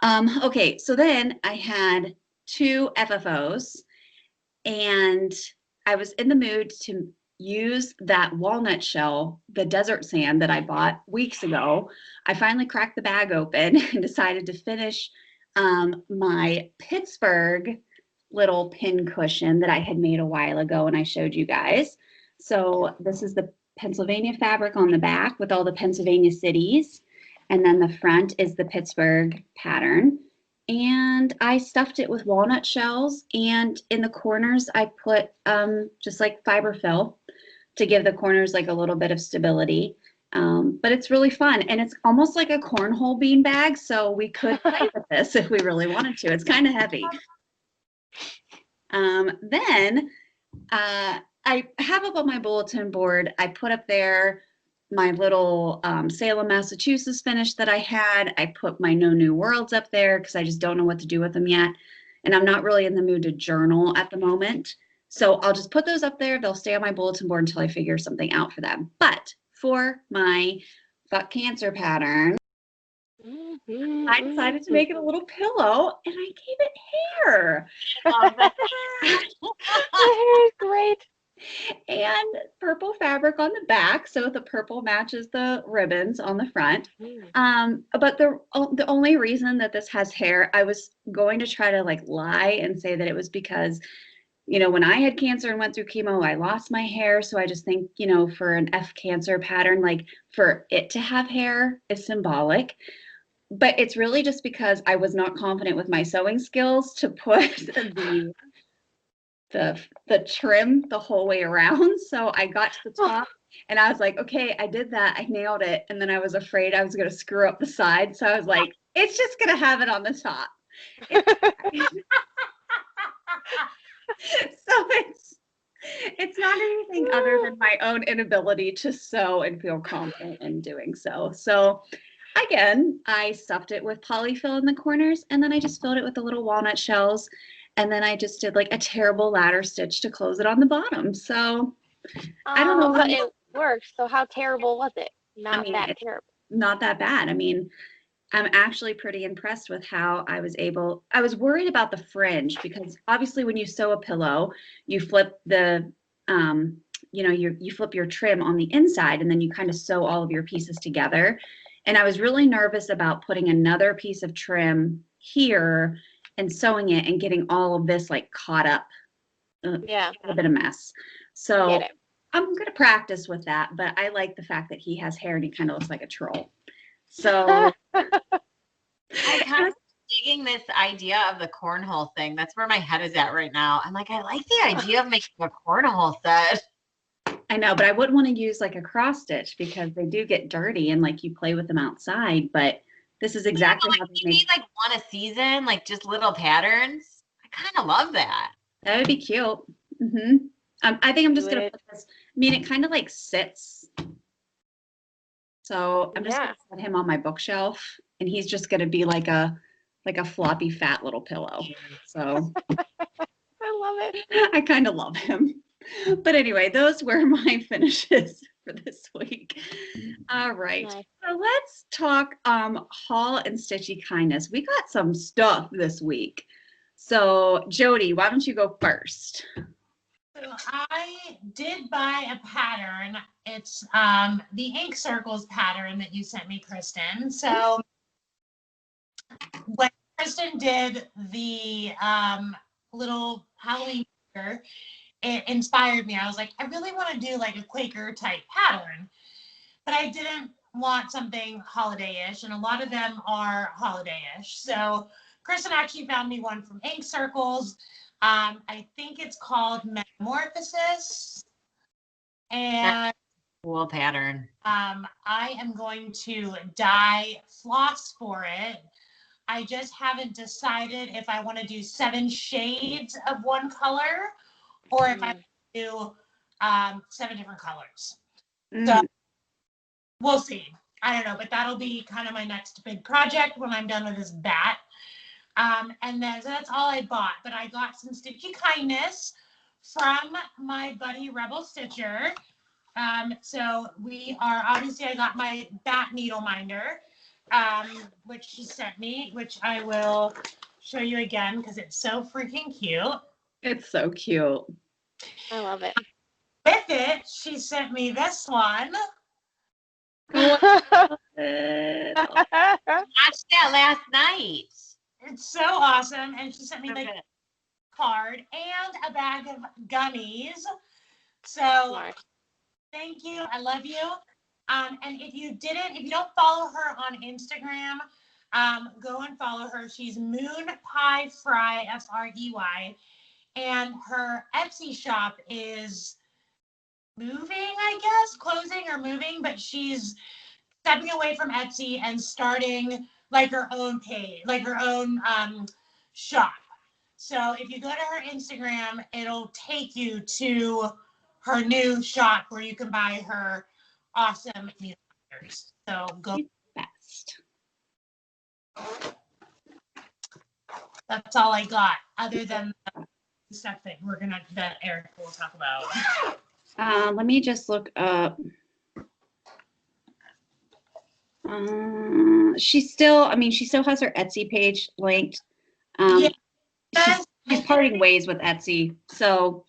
it. Okay, so then I had 2 FFOs, and I was in the mood to use that walnut shell, the desert sand that I bought weeks ago. I finally cracked the bag open and decided to finish my Pittsburgh little pin cushion that I had made a while ago and I showed you guys. So this is the Pennsylvania fabric on the back with all the Pennsylvania cities. And then the front is the Pittsburgh pattern. And I stuffed it with walnut shells, and in the corners I put just like fiber fill to give the corners like a little bit of stability. But it's really fun, and it's almost like a cornhole bean bag, so we could play with this if we really wanted to. It's kind of heavy. Then I have up on my bulletin board, I put up there my little Salem, Massachusetts finish that I had. I put my No New Worlds up there because I just don't know what to do with them yet. And I'm not really in the mood to journal at the moment. So I'll just put those up there. They'll stay on my bulletin board until I figure something out for them. But for my Fuck Cancer pattern, I decided to make it a little pillow, and I gave it hair. The hair is great. And purple fabric on the back, so the purple matches the ribbons on the front. But the only reason that this has hair, I was going to try to like lie and say that it was because, when I had cancer and went through chemo, I lost my hair. So I just think, for an F cancer pattern, like for it to have hair is symbolic. But it's really just because I was not confident with my sewing skills to put the trim the whole way around. So I got to the top and I was like, okay, I did that. I nailed it. And then I was afraid I was going to screw up the side. So I was like, it's just going to have it on the top. So it's not anything other than my own inability to sew and feel confident in doing so. So again, I stuffed it with polyfill in the corners, and then I just filled it with the little walnut shells. And then I just did like a terrible ladder stitch to close it on the bottom. So I don't know. But it worked. So how terrible was it? Not that terrible. Not that bad. I mean, I'm actually pretty impressed with how I was worried about the fringe because obviously when you sew a pillow, you flip the, you flip your trim on the inside and then you kind of sew all of your pieces together. And I was really nervous about putting another piece of trim here and sewing it and getting all of this like caught up. Yeah. A bit of mess. Get So it. I'm going to practice with that, but I like the fact that he has hair and he kind of looks like a troll. So I kind of digging this idea of the cornhole thing. That's where my head is at right now. I'm like, I like the idea of making a cornhole set. I know, but I wouldn't want to use like a cross stitch because they do get dirty and like you play with them outside, but this is exactly how they You make. need like one a season, like just little patterns. I kind of love that. That would be cute. Mm-hmm. I think I'm just Do going to it. put this, I mean, it kind of like sits. So I'm just Yeah. going to put him on my bookshelf and he's just going to be like a floppy, fat little pillow. So I love it. I kind of love him. But anyway, those were my finishes for this week. All right. Nice. So let's talk haul and stitchy kindness. We got some stuff this week. So Jody, why don't you go first? So I did buy a pattern. It's the ink circles pattern that you sent me, Kristen. So when Kristen did the little Halloween Quaker, it inspired me. I was like, I really want to do like a Quaker type pattern, but I didn't want something holiday-ish, and a lot of them are holiday-ish. So Kristen actually found me one from Ink Circles. I think it's called Metamorphosis. And Cool pattern. I am going to dye floss for it. I just haven't decided if I want to do 7 shades of one color or if I do 7 different colors. So we'll see. I don't know, but that'll be kind of my next big project when I'm done with this bat. And then so that's all I bought, but I got some stitchy kindness from my buddy Rebel Stitcher. So we are obviously, I got my bat needle minder, which she sent me, which I will show you again because it's so freaking cute. It's so cute. I love it. With it, she sent me this one. Watched that last night. It's so awesome. And she sent me like Okay. a card and a bag of gummies. So Smart. thank you. I love you. And if you don't follow her on Instagram, go and follow her. She's Moon Pie Fry, Frey. And her Etsy shop is moving, I guess, closing or moving, but she's stepping away from Etsy and starting like her own page, like her own shop. So if you go to her Instagram, it'll take you to her new shop where you can buy her awesome needle minders. So go. Best. That's all I got, other than the stuff that Eric will talk about. Let me just look up. She still has her Etsy page linked. Yeah. She's parting ways with Etsy. So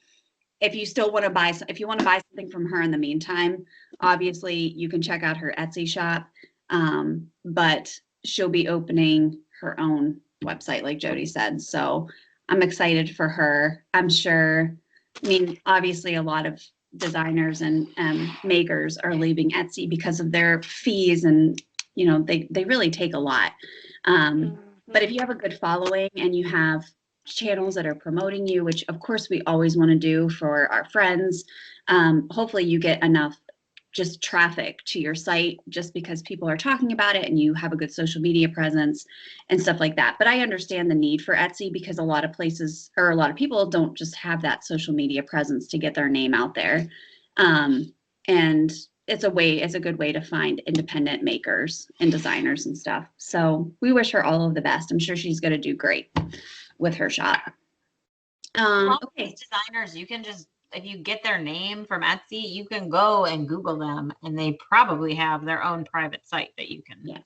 if you still want to buy something from her in the meantime, obviously you can check out her Etsy shop. But she'll be opening her own website, like Jody said. So I'm excited for her. I'm sure, obviously a lot of designers and makers are leaving Etsy because of their fees, and they really take a lot. But if you have a good following and you have channels that are promoting you, which of course we always want to do for our friends, hopefully you get enough just traffic to your site just because people are talking about it and you have a good social media presence and stuff like that. But I understand the need for Etsy because a lot of places or a lot of people don't just have that social media presence to get their name out there. And it's a good way to find independent makers and designers and stuff. So we wish her all of the best. I'm sure she's going to do great with her shop. Okay. These designers, you can just, if you get their name from Etsy, you can go and Google them, and they probably have their own private site that you can. Yeah.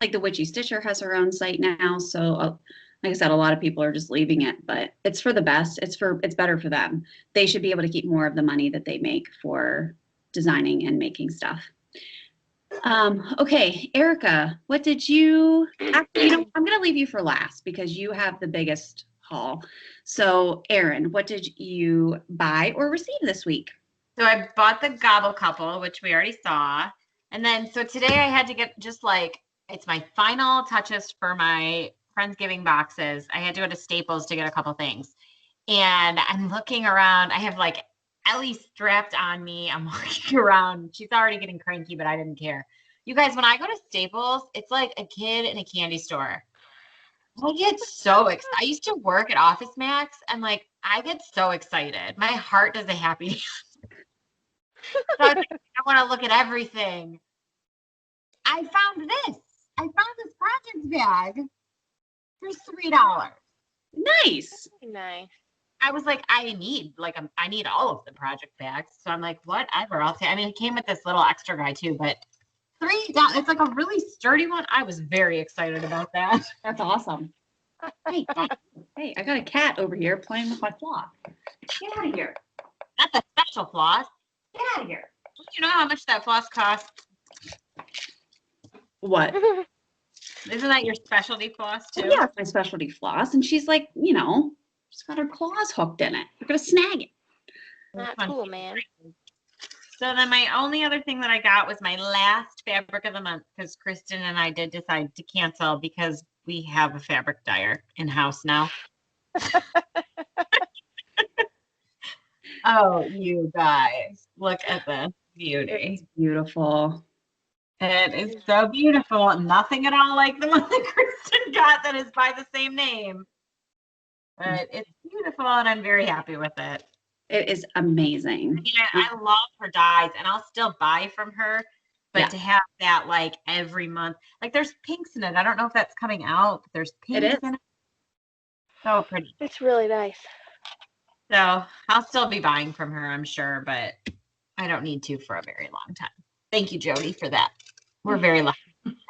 Like the Witchy Stitcher has her own site now. So like I said, a lot of people are just leaving it, but it's for the best. It's better for them. They should be able to keep more of the money that they make for designing and making stuff. Okay, Erica, what did you actually, I'm gonna leave you for last because you have the biggest haul. So, Erin, what did you buy or receive this week? So I bought the Gobble Couple, which we already saw. And then, so today I had to get just like, it's my final touches for my Friendsgiving boxes. I had to go to Staples to get a couple things. And I'm looking around. I have like Ellie strapped on me. I'm walking around. She's already getting cranky, but I didn't care. You guys, when I go to Staples, it's like a kid in a candy store. I get so excited. I used to work at Office Max, and like I get so excited. My heart does a happy. So I want to look at everything. I found this. I found this project bag for $3. Nice. Nice. I was like, I need all of the project bags. So I'm like, whatever. I'll take. I mean, it came with this little extra guy too, but $3. It's like a really sturdy one. I was very excited about that. That's awesome. Hey, hey, I got a cat over here playing with my floss. Get out of here. That's a special floss. Get out of here. Do you know how much that floss costs? What? Isn't that your specialty floss too? Yeah, it's my specialty floss. And she's like, she's got her claws hooked in it. You're going to snag it. Not cool, man. So then my only other thing that I got was my last fabric of the month because Kristen and I did decide to cancel because we have a fabric dyer in-house now. Oh, you guys, look at this beauty. It's beautiful. It is so beautiful. Nothing at all like the one that Kristen got that is by the same name. But it's beautiful and I'm very happy with it. It is amazing. I mean, I love her dyes and I'll still buy from her. But Yeah. to have that like every month, like there's pinks in it. I don't know if that's coming out, but there's pinks is. in it. So pretty. It's really nice. So I'll still be buying from her, I'm sure, but I don't need to for a very long time. Thank you, Jody, for that. We're very lucky.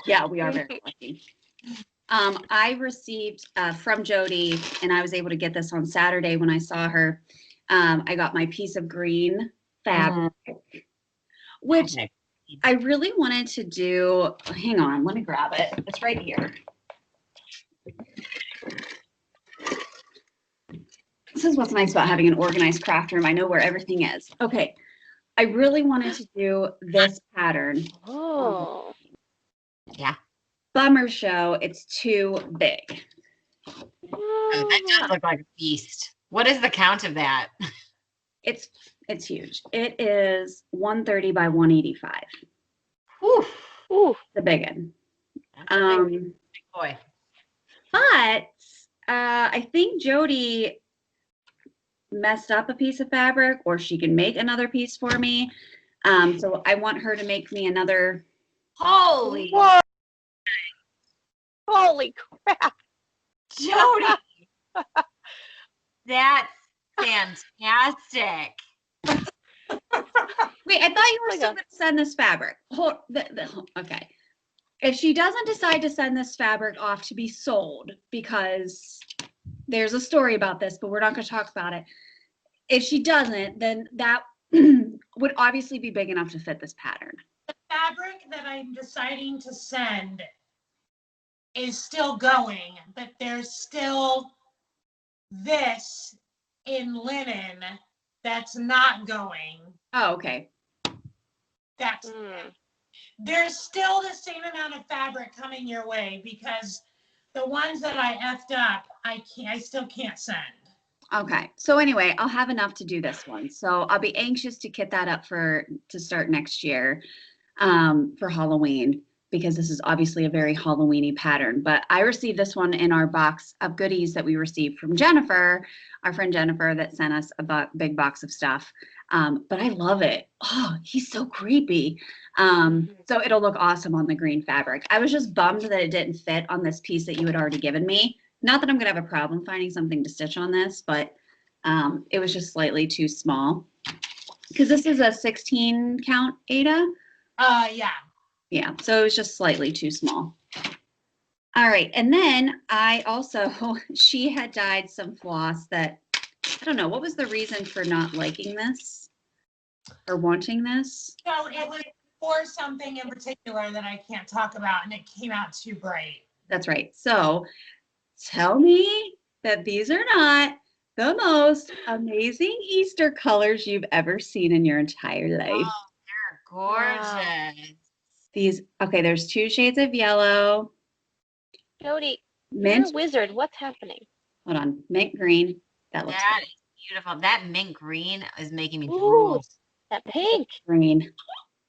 Yeah, we are very lucky. I received from Jody, and I was able to get this on Saturday when I saw her. I got my piece of green fabric, which Okay. I really wanted to do. Hang on, let me grab it. It's right here. This is what's nice about having an organized craft room. I know where everything is. Okay. I really wanted to do this pattern. Oh. Yeah. Bummer show. It's too big. Oh, that does look like a beast. What is the count of that? It's huge. It is 130 by 185. Whew. Ooh. The big one. That's a big boy. But I think Jody messed up a piece of fabric, or she can make another piece for me. So I want her to make me another. Holy Whoa. Holy crap. Jody. That's fantastic. Wait, I thought you were still going to send this fabric. Okay. If she doesn't decide to send this fabric off to be sold, because there's a story about this, but we're not going to talk about it. If she doesn't, then that would obviously be big enough to fit this pattern. The fabric that I'm deciding to send is still going, but there's still this in linen that's not going. Oh, okay. That's there's still the same amount of fabric coming your way because the ones that I effed up, I still can't send. Okay. So anyway, I'll have enough to do this one. So I'll be anxious to kit that up to start next year for Halloween, because this is obviously a very Halloween-y pattern. But I received this one in our box of goodies that we received from Jennifer, our friend Jennifer, that sent us a big box of stuff. But I love it. Oh, he's so creepy. So it'll look awesome on the green fabric. I was just bummed that it didn't fit on this piece that you had already given me. Not that I'm going to have a problem finding something to stitch on this, but it was just slightly too small. Because this is a 16 count Ada. Yeah. Yeah, so it was just slightly too small. All right, and then I also, she had dyed some floss that, I don't know, what was the reason for not liking this or wanting this? So it was for something in particular that I can't talk about, and it came out too bright. That's right. So tell me that these are not the most amazing Easter colors you've ever seen in your entire life. Oh, they're gorgeous. These, okay, there's 2 shades of yellow, Jody, you're mint, a wizard. What's happening? hold on, mint green. That looks That good. is beautiful. That mint green is making me Ooh, drool. that pink. Green.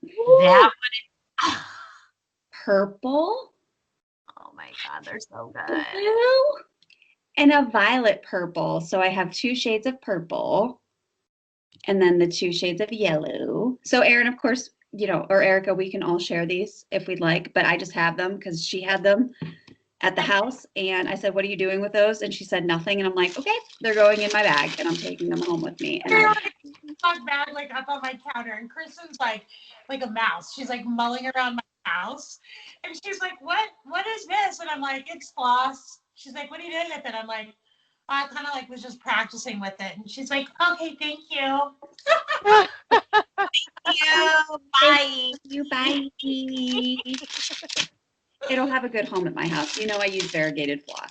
Ooh. That one is, Purple, oh my God, they're so good. blue, and a violet purple. So I have 2 shades of purple and then the 2 shades of yellow. So Erin, of course, or Erica, we can all share these if we'd like, but I just have them because she had them at the house. And I said, what are you doing with those? And she said, nothing. And I'm like, okay, they're going in my bag and I'm taking them home with me. And They're like a dog bag, like up on my counter, and Kristen's like a mouse. She's like mulling around my house, and she's like, "What is this?" And I'm like, "It's floss." She's like, "What are you doing with it?" I'm like, "I kind of like was just practicing with it." And she's like, "Okay, thank you." Bye. you bye. It'll have a good home at my house. I use variegated floss.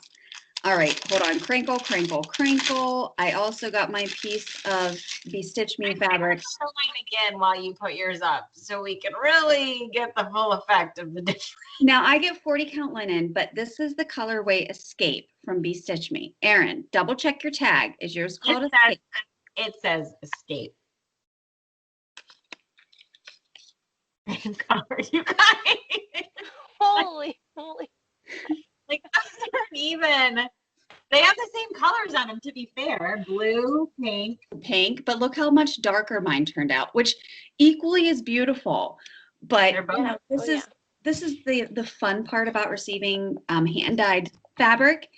All right, hold on. Crinkle, crinkle, crinkle. I also got my piece of Stitch Me fabric. Show mine again while you put yours up so we can really get the full effect of the difference. Now I get 40 count linen, but this is the colorway Escape from Stitch Me. Erin, double check your tag. Is yours called Escape? It says Escape. Same color, you guys. Holy. Like, those aren't even. They have the same colors on them, to be fair. Blue, pink. But look how much darker mine turned out, which equally is beautiful. But They're both- this is the fun part about receiving hand-dyed fabric,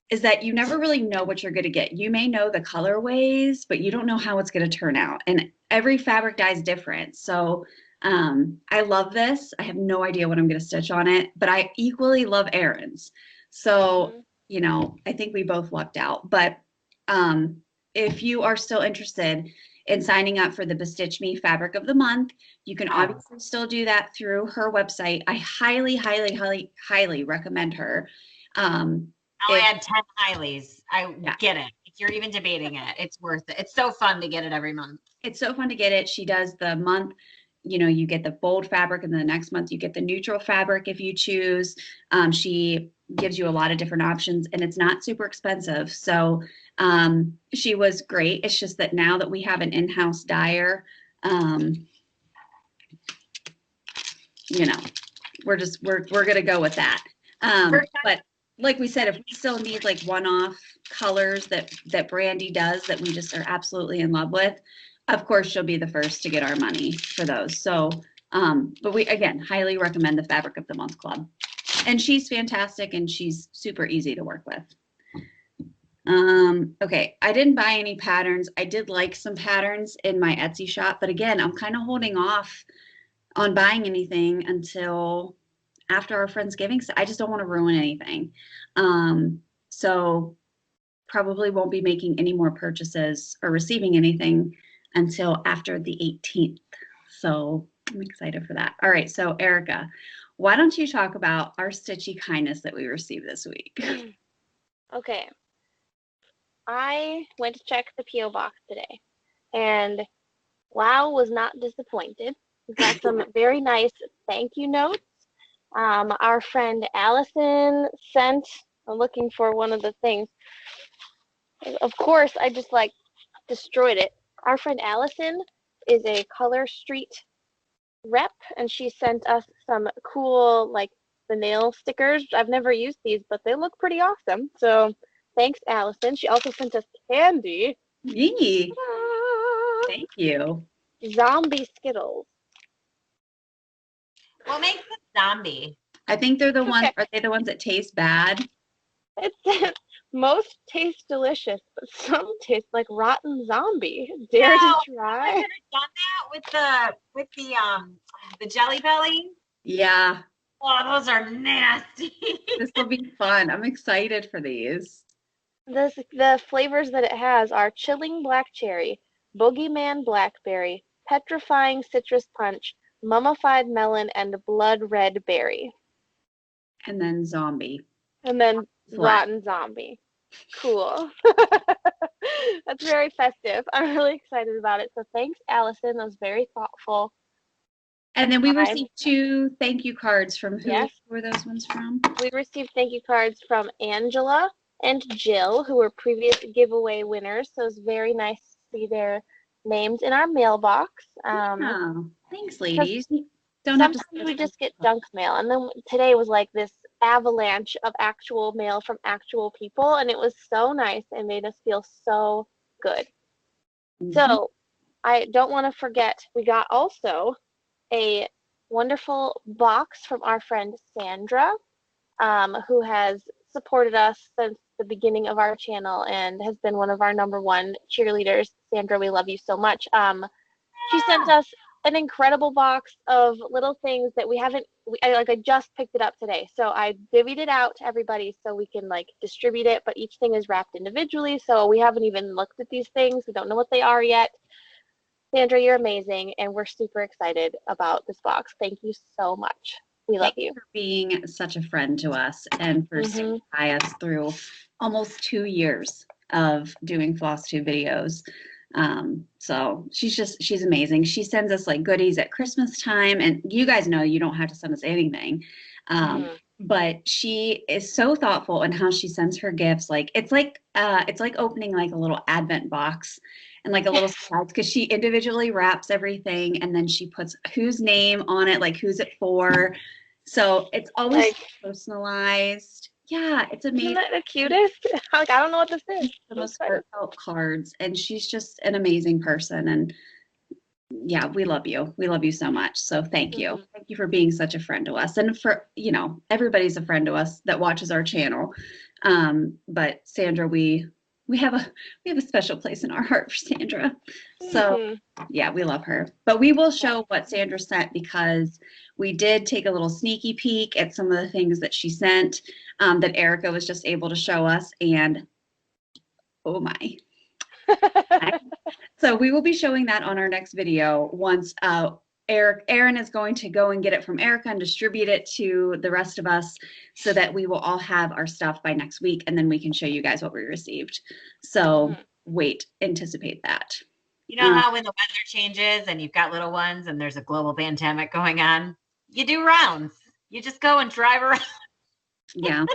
is that you never really know what you're going to get. You may know the colorways, but you don't know how it's going to turn out. And every fabric dye is different. So I love this. I have no idea what I'm going to stitch on it, but I equally love Erin's. So, I think we both lucked out. But if you are still interested in signing up for the Bestitch Me Fabric of the Month, you can obviously still do that through her website. I highly, highly, highly, highly recommend her. I'll add 10 highlies. Get it. If you're even debating it, it's worth it. It's so fun to get it every month. It's so fun to get it. She does the month, you get the bold fabric, and then the next month you get the neutral fabric if you choose. She gives you a lot of different options, and it's not super expensive. So she was great. It's just that now that we have an in-house dyer, we're gonna go with that. But like we said, if we still need like one-off colors that Brandy does that we just are absolutely in love with, of course she'll be the first to get our money for those. So, but we again highly recommend the Fabric of the Month Club, and she's fantastic and she's super easy to work with. Okay, I didn't buy any patterns. I did like some patterns in my Etsy shop, but again, I'm kind of holding off on buying anything until after our Friendsgiving. So I just don't want to ruin anything. So probably won't be making any more purchases or receiving anything until after the 18th. So I'm excited for that. All right, so Erica, why don't you talk about our stitchy kindness that we received this week? Okay. I went to check the P.O. box today, and wow, was not disappointed. We got some very nice thank you notes. Our friend Allison sent, I'm looking for one of the things. Of course, I just destroyed it. Our friend Allison is a Color Street rep, and she sent us some cool, the nail stickers. I've never used these, but they look pretty awesome. So thanks, Allison. She also sent us candy. Yee. Thank you. Zombie Skittles. What makes a zombie? I think they're the ones, are they the ones that taste bad? It says most taste delicious, but some taste like rotten zombie. Dare to try? I could have done that with the Jelly Belly. Yeah. Oh, those are nasty. This will be fun. I'm excited for these. The flavors that it has are chilling black cherry, boogeyman blackberry, petrifying citrus punch, mummified melon, and blood red berry. And then zombie. And then Flat. rotten zombie. Cool. That's very festive. I'm really excited about it. So thanks, Allison. That was very thoughtful. And then we I'm- received 2 thank you cards from who Yes. were those ones from? We received thank you cards from Angela and Jill, who were previous giveaway winners. So it's very nice to see their names in our mailbox. Oh, thanks, ladies. Don't have Sometimes to we just get junk mail, and then today was like this avalanche of actual mail from actual people, and it was so nice and made us feel so good. Mhm. So I don't want to forget, we got also a wonderful box from our friend Sandra, who has supported us since the beginning of our channel and has been one of our #1 cheerleaders. Sandra, we love you so much. She sent us an incredible box of little things that we haven't, I just picked it up today. So I divvied it out to everybody so we can like distribute it, but each thing is wrapped individually. So we haven't even looked at these things. We don't know what they are yet. Sandra, you're amazing, and we're super excited about this box. Thank you so much. We love you. For being such a friend to us and for sticking by us through almost 2 years of doing Flosstube videos. So she's amazing. She sends us like goodies at Christmas time, and you guys know you don't have to send us anything. But she is so thoughtful in how she sends her gifts. Like it's like opening like a little advent box and like a little surprise, because she individually wraps everything and then she puts whose name on it, like who's it for. So it's always Like, personalized. Yeah, it's amazing. Isn't that the cutest? Like, I don't know what this is. The most heartfelt cards, and she's just an amazing person. And yeah, we love you. We love you so much. So thank you. Thank you for being such a friend to us, and for everybody's a friend to us that watches our channel. But Sandra, we have a special place in our heart for Sandra. So yeah, we love her. But we will show what Sandra sent, because we did take a little sneaky peek at some of the things that she sent, that Erica was just able to show us, and oh my. So we will be showing that on our next video once Aaron is going to go and get it from Erica and distribute it to the rest of us, so that we will all have our stuff by next week, and then we can show you guys what we received. So anticipate that. You know how when the weather changes and you've got little ones and there's a global pandemic going on, you do rounds. You just go and drive around. Yeah.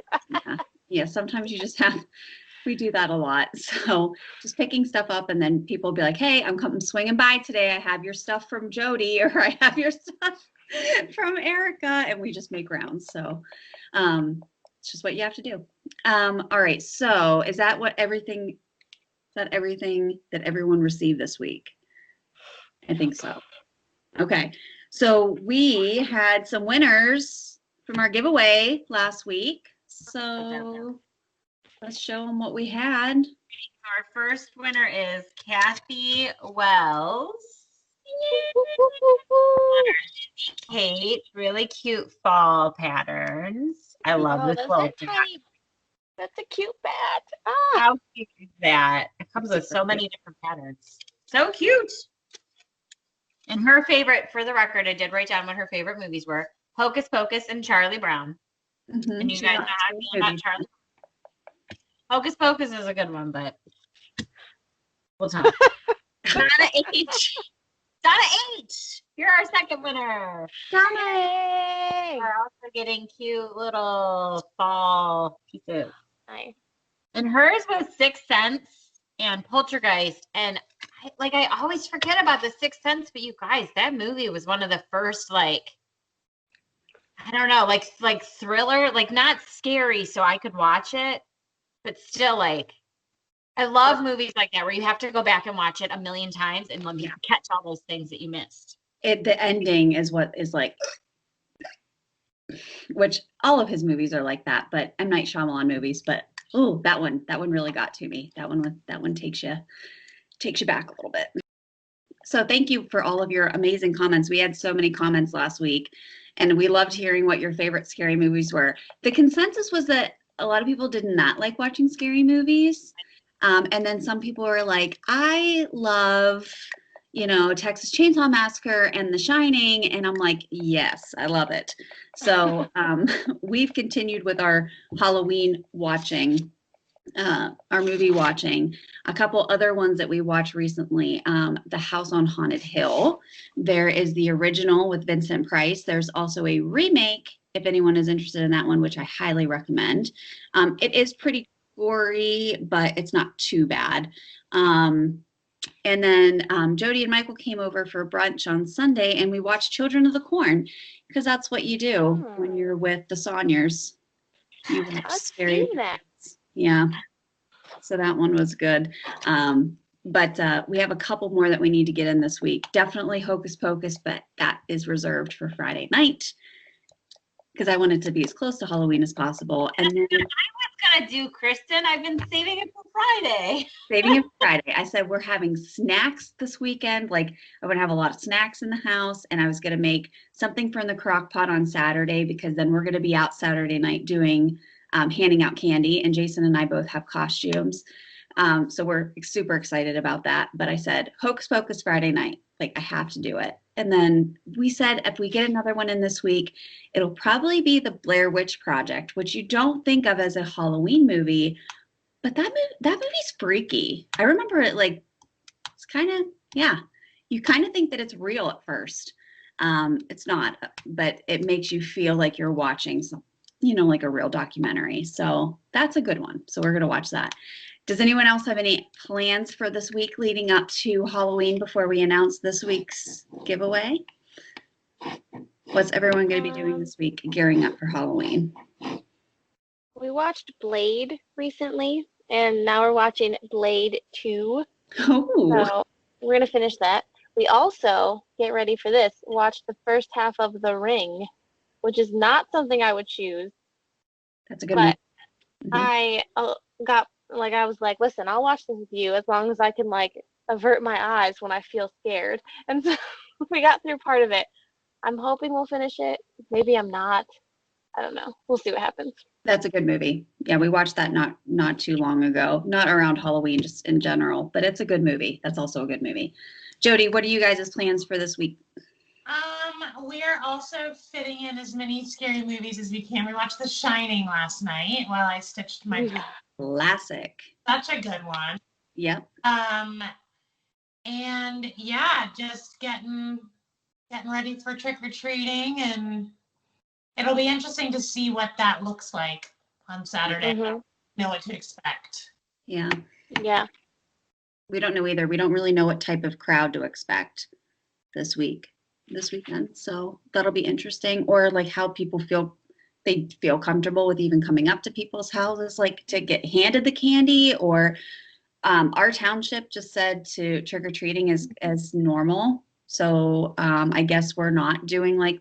Sometimes you just we do that a lot. So just picking stuff up, and then people will be like, hey, I'm coming swinging by today. I have your stuff from Jody, or I have your stuff from Erica, and we just make rounds. So it's just what you have to do. All right. So is that everything that everyone received this week? I think so. Okay. So we had some winners from our giveaway last week. So let's show them what we had. Our first winner is Kathy Wells. Kate, really cute fall patterns. I love this little tiny. That's a cute bat. How cute is that? It comes with so many different patterns. So cute. And her favorite, for the record, I did write down what her favorite movies were: Hocus Pocus and Charlie Brown. And you guys know how I feel about Charlie. Hocus Pocus is a good one, but we'll talk. Donna H. Donna H. You're our second winner. Yay! We're also getting cute little fall pieces. Nice. And hers was Sixth Sense and Poltergeist. And I always forget about the Sixth Sense, but you guys, that movie was one of the first, I don't know, like thriller, like not scary so I could watch it, but still I love movies like that where you have to go back and watch it a million times and let me catch all those things that you missed. The ending is what is which all of his movies are like that, but M. Night Shyamalan movies, but that one really got to me. That one takes you back a little bit. So thank you for all of your amazing comments. We had so many comments last week, and we loved hearing what your favorite scary movies were. The consensus was that a lot of people did not like watching scary movies. And then some people were like, I love, Texas Chainsaw Massacre and The Shining. And I'm like, yes, I love it. So we've continued with our Halloween watching, our movie watching. A couple other ones that we watched recently, The House on Haunted Hill. There is the original with Vincent Price. There's also a remake, if anyone is interested in that one, which I highly recommend. It is pretty gory, but it's not too bad. And then Jody and Michael came over for brunch on Sunday, and we watched Children of the Corn, because that's what you do when you're with the Sawyers. You watch I've scary seen that. movies. Yeah. So that one was good. But we have a couple more that we need to get in this week. Definitely Hocus Pocus, but that is reserved for Friday night, because I want it to be as close to Halloween as possible. And then Gonna do, Kristen. I've been saving it for Friday. saving it for Friday. I said we're having snacks this weekend. Like, I'm gonna have a lot of snacks in the house, and I was gonna make something from the crock pot on Saturday, because then we're gonna be out Saturday night doing handing out candy, and Jason and I both have costumes. So we're super excited about that. But I said Hocus Pocus Friday night. Like, I have to do it. And then we said if we get another one in this week, it'll probably be the Blair Witch Project, which you don't think of as a Halloween movie, but that movie's freaky. I remember it, like, it's kind of, yeah, you kind of think that it's real at first. It's not, but it makes you feel like you're watching some, like a real documentary. So that's a good one. So we're going to watch that. Does anyone else have any plans for this week leading up to Halloween before we announce this week's giveaway? What's everyone going to be doing this week gearing up for Halloween? We watched Blade recently, and now we're watching Blade 2. Oh. So we're going to finish that. We also, get ready for this, watched the first half of The Ring, which is not something I would choose. That's a good one. But I I was like, listen, I'll watch this with you as long as I can, avert my eyes when I feel scared. And so we got through part of it. I'm hoping we'll finish it. Maybe I'm not. I don't know. We'll see what happens. That's a good movie. Yeah, we watched that not too long ago. Not around Halloween, just in general. But it's a good movie. That's also a good movie. Jody, what are you guys' plans for this week? We are also fitting in as many scary movies as we can. We watched The Shining last night while I stitched my Classic. Such a good one. Yep. And yeah, just getting ready for trick-or-treating, and it'll be interesting to see what that looks like on Saturday. Know what to expect. Yeah. Yeah. We don't know either. We don't really know what type of crowd to expect this weekend. So that'll be interesting. Or like how people they feel comfortable with even coming up to people's houses, like to get handed the candy. Or our township just said to trick-or-treating as normal. So I guess we're not doing like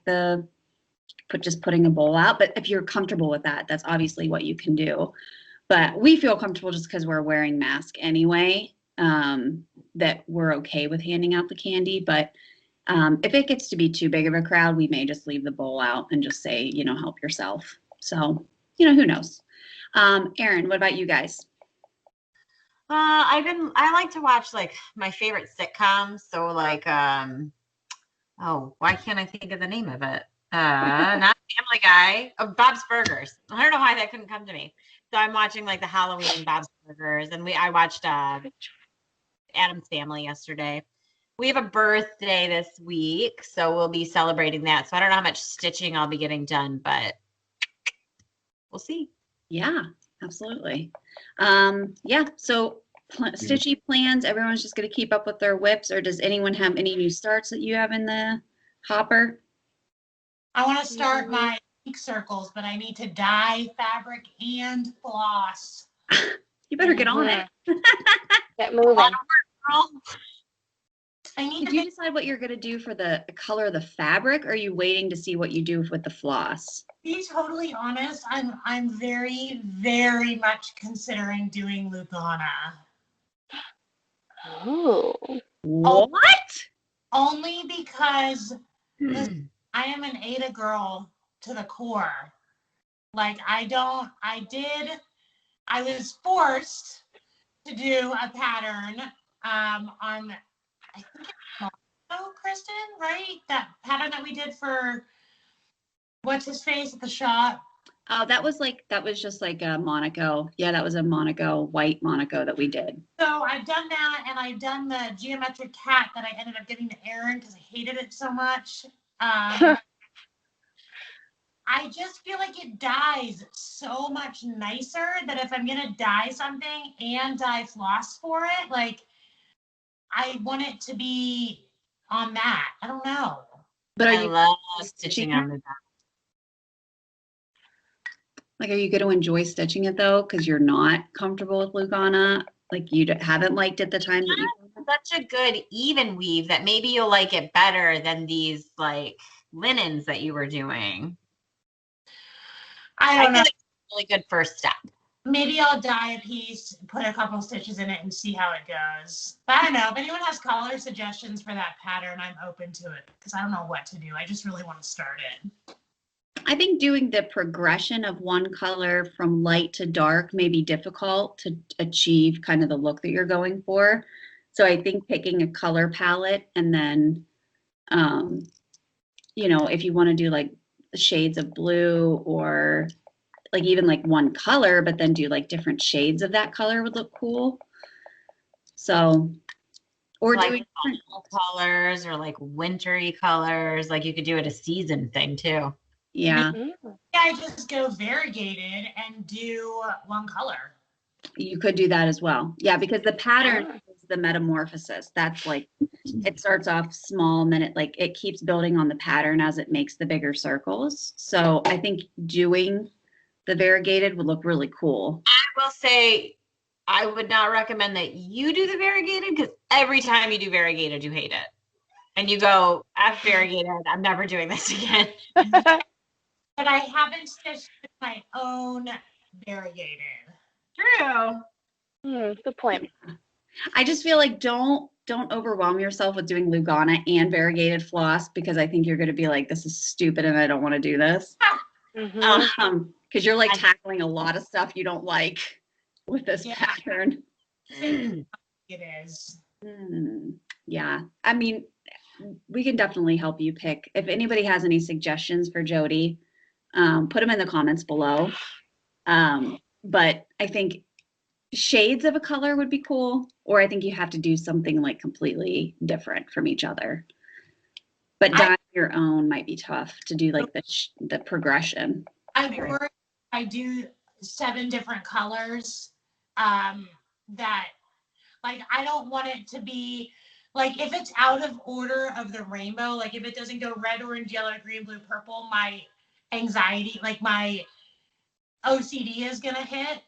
just putting a bowl out. But if you're comfortable with that, that's obviously what you can do. But we feel comfortable just because we're wearing masks anyway, that we're okay with handing out the candy. But if it gets to be too big of a crowd, we may just leave the bowl out and just say, help yourself. So, who knows? Erin, what about you guys? I like to watch like my favorite sitcoms. So like, why can't I think of the name of it? Not Family Guy. Oh, Bob's Burgers. I don't know why that couldn't come to me. So I'm watching like the Halloween Bob's Burgers, and I watched Addams Family yesterday. We have a birthday this week, so we'll be celebrating that. So I don't know how much stitching I'll be getting done, but we'll see. Yeah, absolutely. Yeah, so stitchy plans, everyone's just going to keep up with their whips, or does anyone have any new starts that you have in the hopper? I want to start my ink circles, but I need to dye fabric and floss. You better get on it. Get moving. Girl. Did you decide what you're going to do for the color of the fabric, or are you waiting to see what you do with the floss? To be totally honest, I'm very, very much considering doing Lugana. Oh. What? Only because I am an Ada girl to the core. Like I was forced to do a pattern on, I think it's Kristen, right? That pattern that we did for what's his face at the shop. Oh, that was just like a Monaco. Yeah, that was a Monaco, white Monaco that we did. So I've done that, and I've done the geometric cat that I ended up giving to Erin because I hated it so much. I just feel like it dyes so much nicer that if I'm gonna dye something and dye floss for it, like I want it to be on that. I don't know. But I love stitching on the back. Like, are you going to enjoy stitching it though? Because you're not comfortable with Lugana. Like, you haven't liked it the times that you. Such a good even weave that maybe you'll like it better than these like linens that you were doing. I don't know. feel like it's a really good first step. Maybe I'll dye a piece, put a couple stitches in it, and see how it goes. But I don't know. If anyone has color suggestions for that pattern, I'm open to it because I don't know what to do. I just really want to start it. I think doing the progression of one color from light to dark may be difficult to achieve kind of the look that you're going for. So I think picking a color palette and then, if you want to do like shades of blue or like even like one color, but then do like different shades of that color would look cool. So, or like doing fall colors or like wintry colors. Like you could do it a season thing too. yeah. I just go variegated and do one color. You could do that as well. Yeah, because the pattern is the metamorphosis. That's like, it starts off small and then it keeps building on the pattern as it makes the bigger circles. So I think doing the variegated would look really cool. I will say I would not recommend that you do the variegated because every time you do variegated, you hate it. And you go, F variegated, I'm never doing this again. But I haven't stitched my own variegated. True. Good point. I just feel like don't overwhelm yourself with doing Lugana and variegated floss because I think you're going to be like, this is stupid and I don't want to do this. Because you're like tackling a lot of stuff you don't like with this pattern. It is. Yeah. I mean, we can definitely help you pick. If anybody has any suggestions for Jody, put them in the comments below. But I think shades of a color would be cool, or I think you have to do something like completely different from each other. But dyeing your own might be tough to do like the progression. I do 7 different colors that like I don't want it to be like if it's out of order of the rainbow, like if it doesn't go red, orange, yellow, green, blue, purple, my anxiety, like my OCD is gonna hit.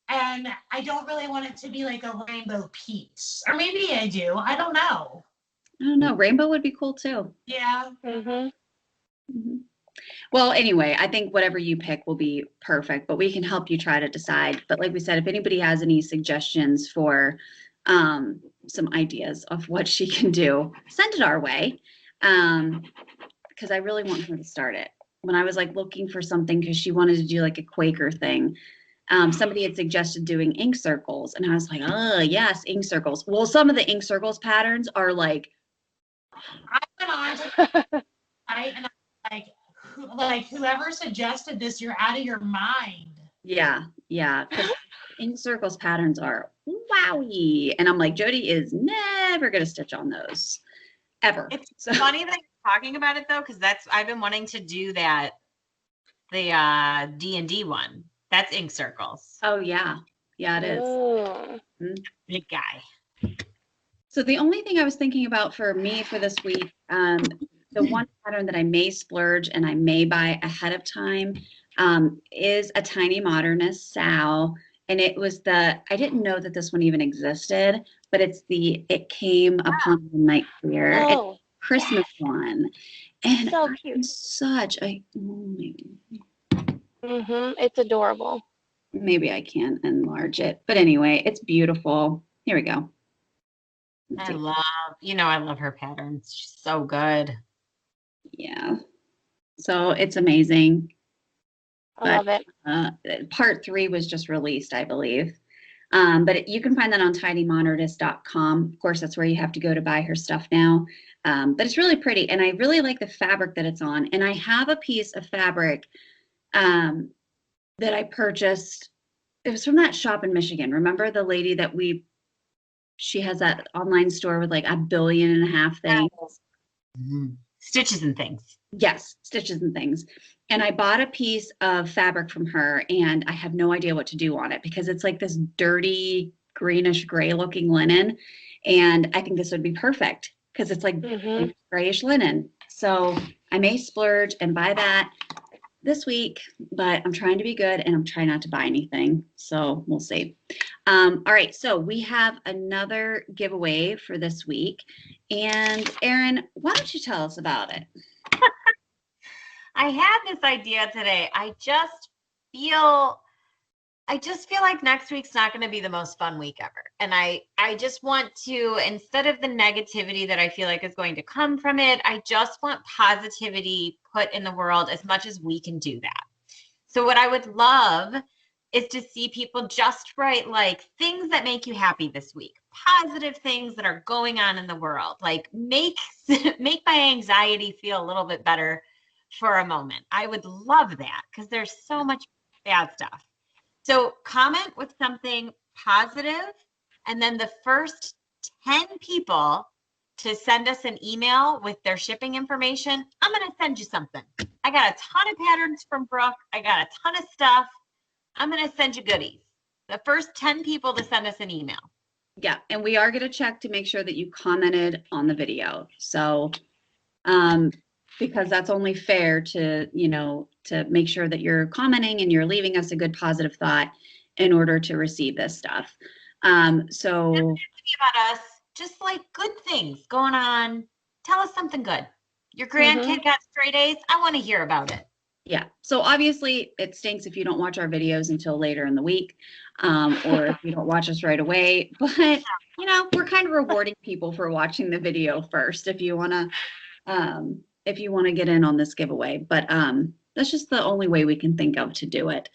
And I don't really want it to be like a rainbow piece. Or maybe I do. I don't know. Rainbow would be cool too. Yeah. Well, anyway, I think whatever you pick will be perfect, but we can help you try to decide. But like we said, if anybody has any suggestions for some ideas of what she can do, send it our way. Because I really want her to start it. When I was like looking for something because she wanted to do like a Quaker thing, somebody had suggested doing ink circles. And I was like, oh, yes, ink circles. Well, some of the ink circles patterns are like. I went on to and I'm like whoever suggested this, you're out of your mind. Yeah. Because ink circles patterns are wowie. And I'm like, Jody is never going to stitch on those ever. It's funny that you're talking about it though, because I've been wanting to do that, the D&D one. That's ink circles. Oh, yeah. Yeah, it is. Big guy. So the only thing I was thinking about for me for this week, the one pattern that I may splurge and I may buy ahead of time is a Tiny Modernist Sal. And it was I didn't know that this one even existed, but it came upon the night clear. It's a Christmas one. And so cute. Such a, it's adorable. Maybe I can enlarge it. But anyway, it's beautiful. Here we go. I love her patterns. She's so good. Yeah. So it's amazing. I love it. Part 3 was just released, I believe. But you can find that on tidymodernist.com. Of course, that's where you have to go to buy her stuff now. But it's really pretty, and I really like the fabric that it's on. And I have a piece of fabric that I purchased. It was from that shop in Michigan. Remember the lady that she has that online store with like 1.5 billion things. Stitches and things. Yes, stitches and things. And I bought a piece of fabric from her, and I have no idea what to do on it because it's like this dirty greenish gray looking linen. And I think this would be perfect because it's like grayish linen. So I may splurge and buy that this week, but I'm trying to be good and I'm trying not to buy anything. So we'll see. All right. So we have another giveaway for this week. And Erin, why don't you tell us about it? I had this idea today. I just feel like next week's not going to be the most fun week ever. And I just want to, instead of the negativity that I feel like is going to come from it, I just want positivity put in the world as much as we can do that. So what I would love is to see people just write like things that make you happy this week, positive things that are going on in the world, like make my anxiety feel a little bit better for a moment. I would love that because there's so much bad stuff. So comment with something positive, and then the first 10 people to send us an email with their shipping information, I'm going to send you something. I got a ton of patterns from Brooke. I got a ton of stuff. I'm going to send you goodies. The first 10 people to send us an email. Yeah, and we are going to check to make sure that you commented on the video. So, because that's only fair to, to make sure that you're commenting and you're leaving us a good positive thought in order to receive this stuff. So about us, just like good things going on. Tell us something good. Your grandkid got straight A's. I want to hear about it. Yeah. So obviously it stinks if you don't watch our videos until later in the week, or if you don't watch us right away, but we're kind of rewarding people for watching the video first if you want to get in on this giveaway. But that's just the only way we can think of to do it.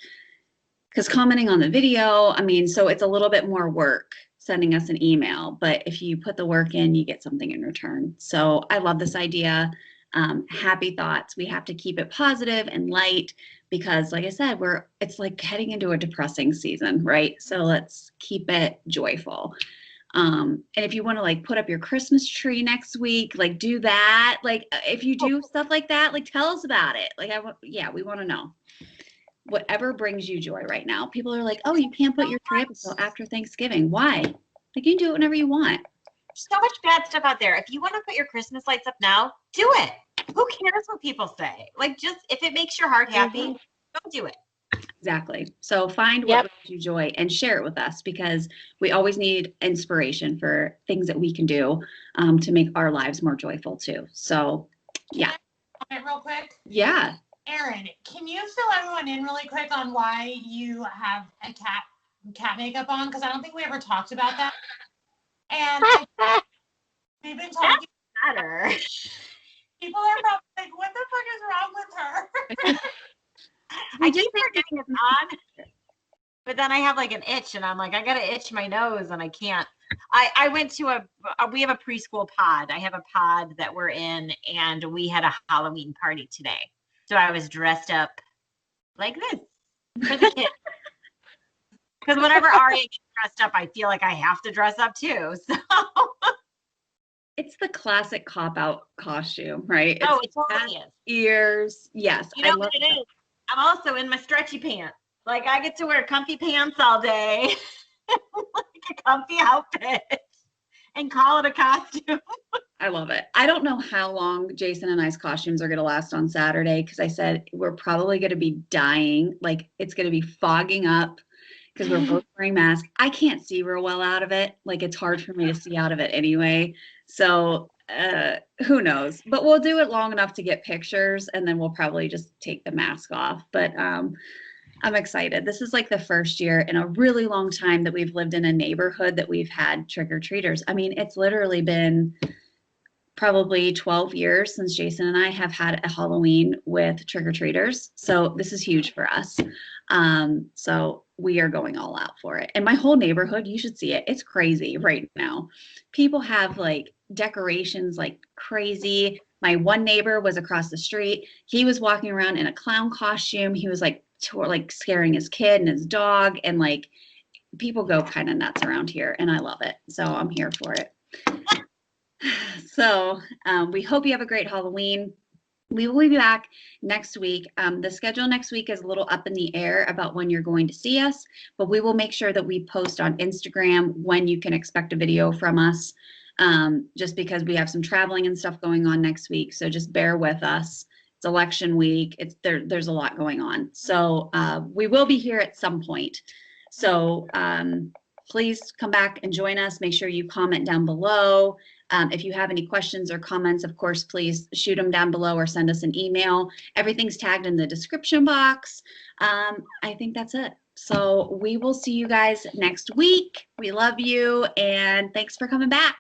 Because commenting on the video, so it's a little bit more work sending us an email, but if you put the work in, you get something in return. So I love this idea. Happy thoughts. We have to keep it positive and light because, like I said, it's like heading into a depressing season, right? So let's keep it joyful. And if you want to like put up your Christmas tree next week, like do that. Like if you do stuff like that, like tell us about it. Like we want to know. Whatever brings you joy right now. People are like, oh, you can't put your tree up until after Thanksgiving. Why? Like you can do it whenever you want. So much bad stuff out there. If you want to put your Christmas lights up now, do it. Who cares what people say? Like just if it makes your heart happy, go do it. Exactly. So find what brings you joy and share it with us because we always need inspiration for things that we can do to make our lives more joyful too. So yeah. Comment real quick. Yeah. Erin, can you fill everyone in really quick on why you have a cat makeup on? Because I don't think we ever talked about that. And we've been talking better. People are probably like, what the fuck is wrong with her? I keep forgetting it's on, but then I have like an itch and I'm like, I gotta itch my nose and I can't. I went to we have a preschool pod. I have a pod that we're in and we had a Halloween party today. So I was dressed up like this for the kids. Because whenever Aria gets dressed up, I feel like I have to dress up too. So it's the classic cop-out costume, right? Oh, it totally is. Ears. Yes. You know what it is? I'm also in my stretchy pants. Like I get to wear comfy pants all day. Like a comfy outfit. And call it a costume. I love it. I don't know how long Jason and I's costumes are going to last on Saturday because I said we're probably going to be dying. Like it's going to be fogging up because we're both wearing masks. I can't see real well out of it. Like it's hard for me to see out of it anyway. So who knows? But we'll do it long enough to get pictures and then we'll probably just take the mask off. But I'm excited. This is like the first year in a really long time that we've lived in a neighborhood that we've had trick-or-treaters. It's literally been probably 12 years since Jason and I have had a Halloween with trick-or-treaters. So this is huge for us. So we are going all out for it. And my whole neighborhood, you should see it. It's crazy right now. People have like decorations like crazy. My one neighbor was across the street. He was walking around in a clown costume. He was like scaring his kid and his dog, and like people go kind of nuts around here, and I love it. So I'm here for it. So we hope you have a great Halloween. We will be back next week. The schedule next week is a little up in the air about when you're going to see us, but we will make sure that we post on Instagram when you can expect a video from us, just because we have some traveling and stuff going on next week. So just bear with us. It's election week. There's a lot going on. So we will be here at some point. So please come back and join us. Make sure you comment down below. If you have any questions or comments, of course, please shoot them down below or send us an email. Everything's tagged in the description box. I think that's it. So we will see you guys next week. We love you, and thanks for coming back.